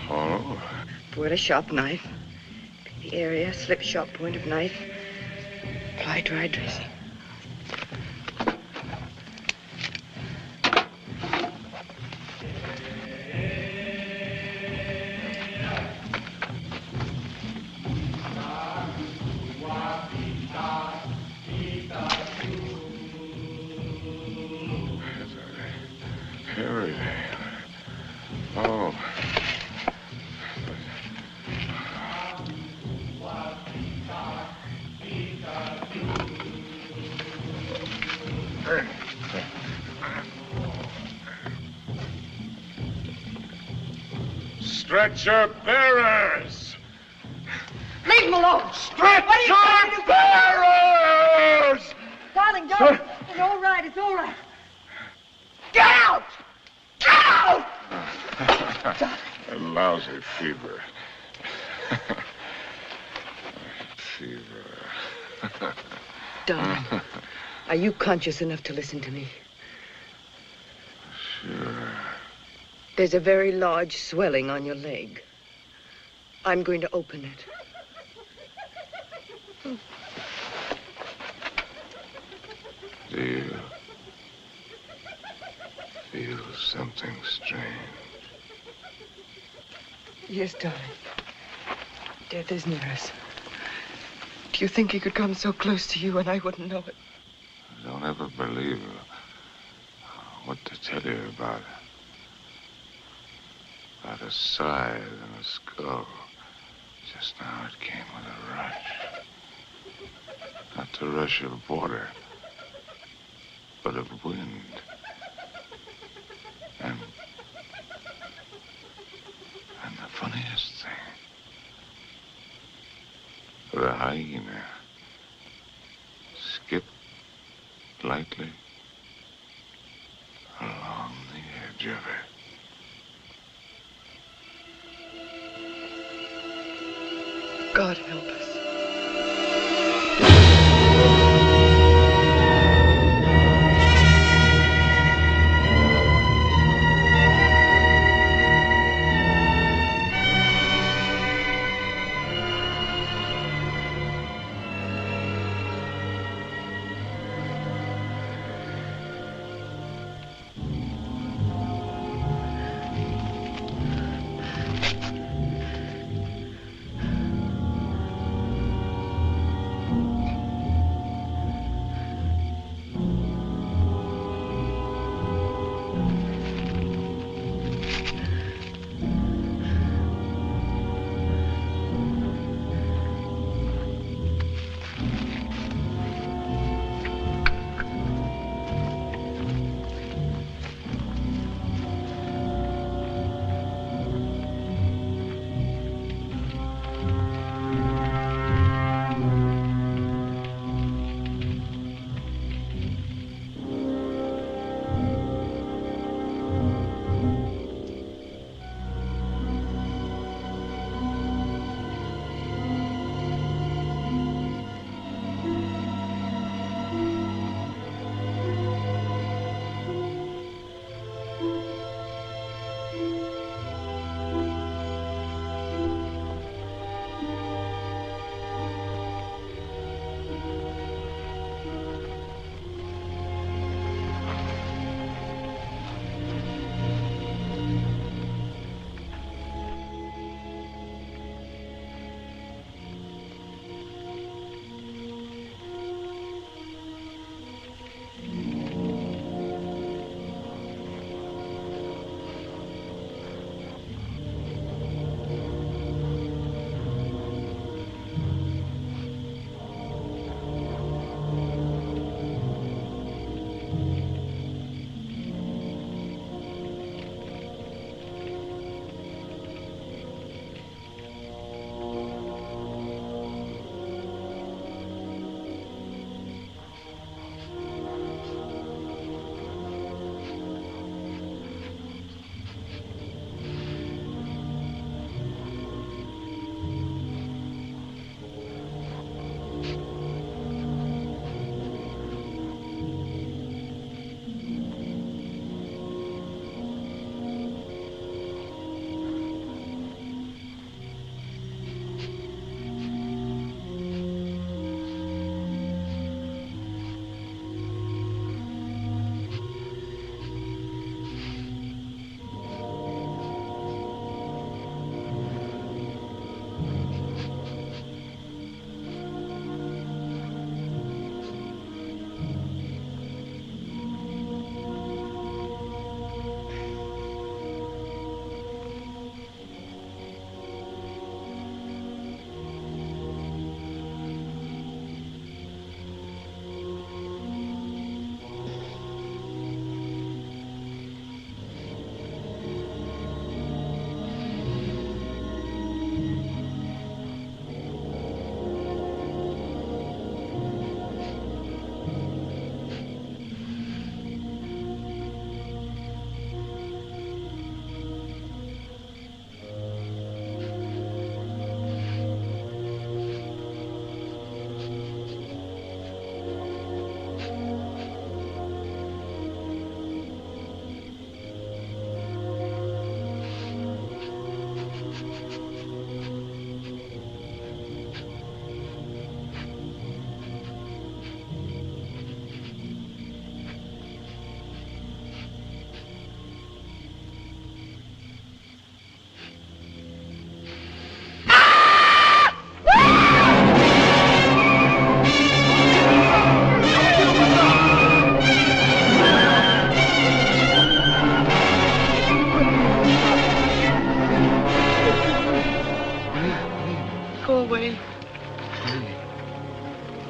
Speaker 9: Hollow.
Speaker 10: Pour a sharp knife. Pick the area, slip sharp point of knife. Apply dry dressing.
Speaker 9: Oh. Stretcher bearers!
Speaker 17: Leave him alone!
Speaker 9: Stretcher bearers!
Speaker 17: Darling, don't. It's all right, it's all right. Get out! Get out!
Speaker 9: A lousy fever. Fever.
Speaker 10: Darling, are you conscious enough to listen to me?
Speaker 9: Sure.
Speaker 10: There's a very large swelling on your leg. I'm going to open it.
Speaker 9: Do you feel something strange?
Speaker 10: Yes, darling. Death is near us. Do you think he could come so close to you and I wouldn't know it?
Speaker 9: I don't ever believe what to tell you about a scythe and a skull. Just now it came with a rush. Not the rush of water, but of wind. And the funniest thing, the hyena skipped lightly along the edge of it.
Speaker 10: God help us.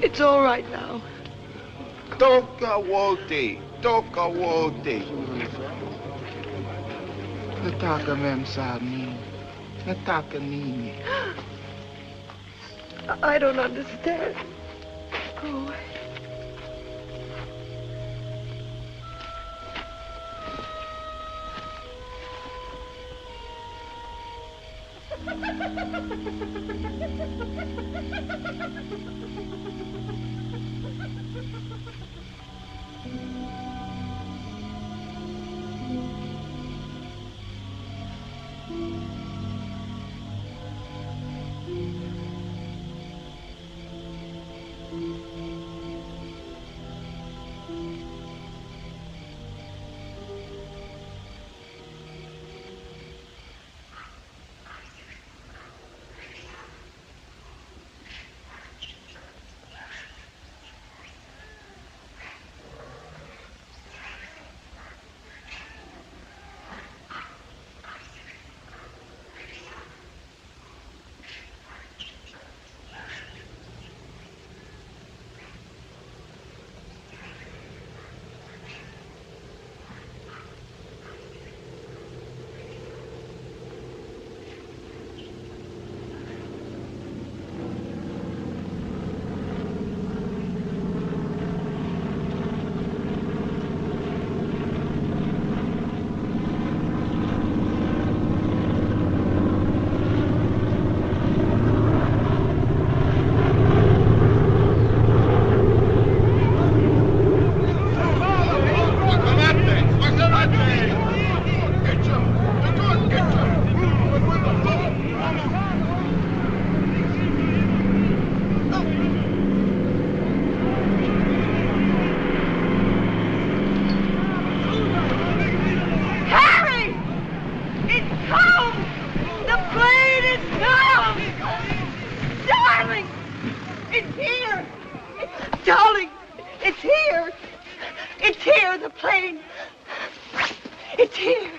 Speaker 10: It's all right now.
Speaker 4: Toka wote. Nataka mem sa amin. Nataka nini.
Speaker 10: I don't understand. Go away. Darling, it's here. It's here, the plane. It's here.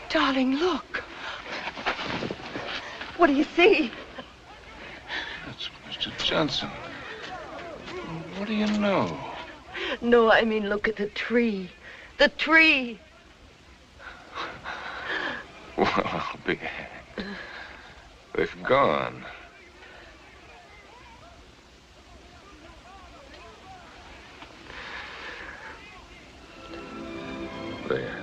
Speaker 10: Darling, look. What do you see?
Speaker 9: That's Mr. Johnson. What do you know?
Speaker 10: No, I mean, look at the tree. The tree.
Speaker 9: Well, I'll be hanged. They've gone. There.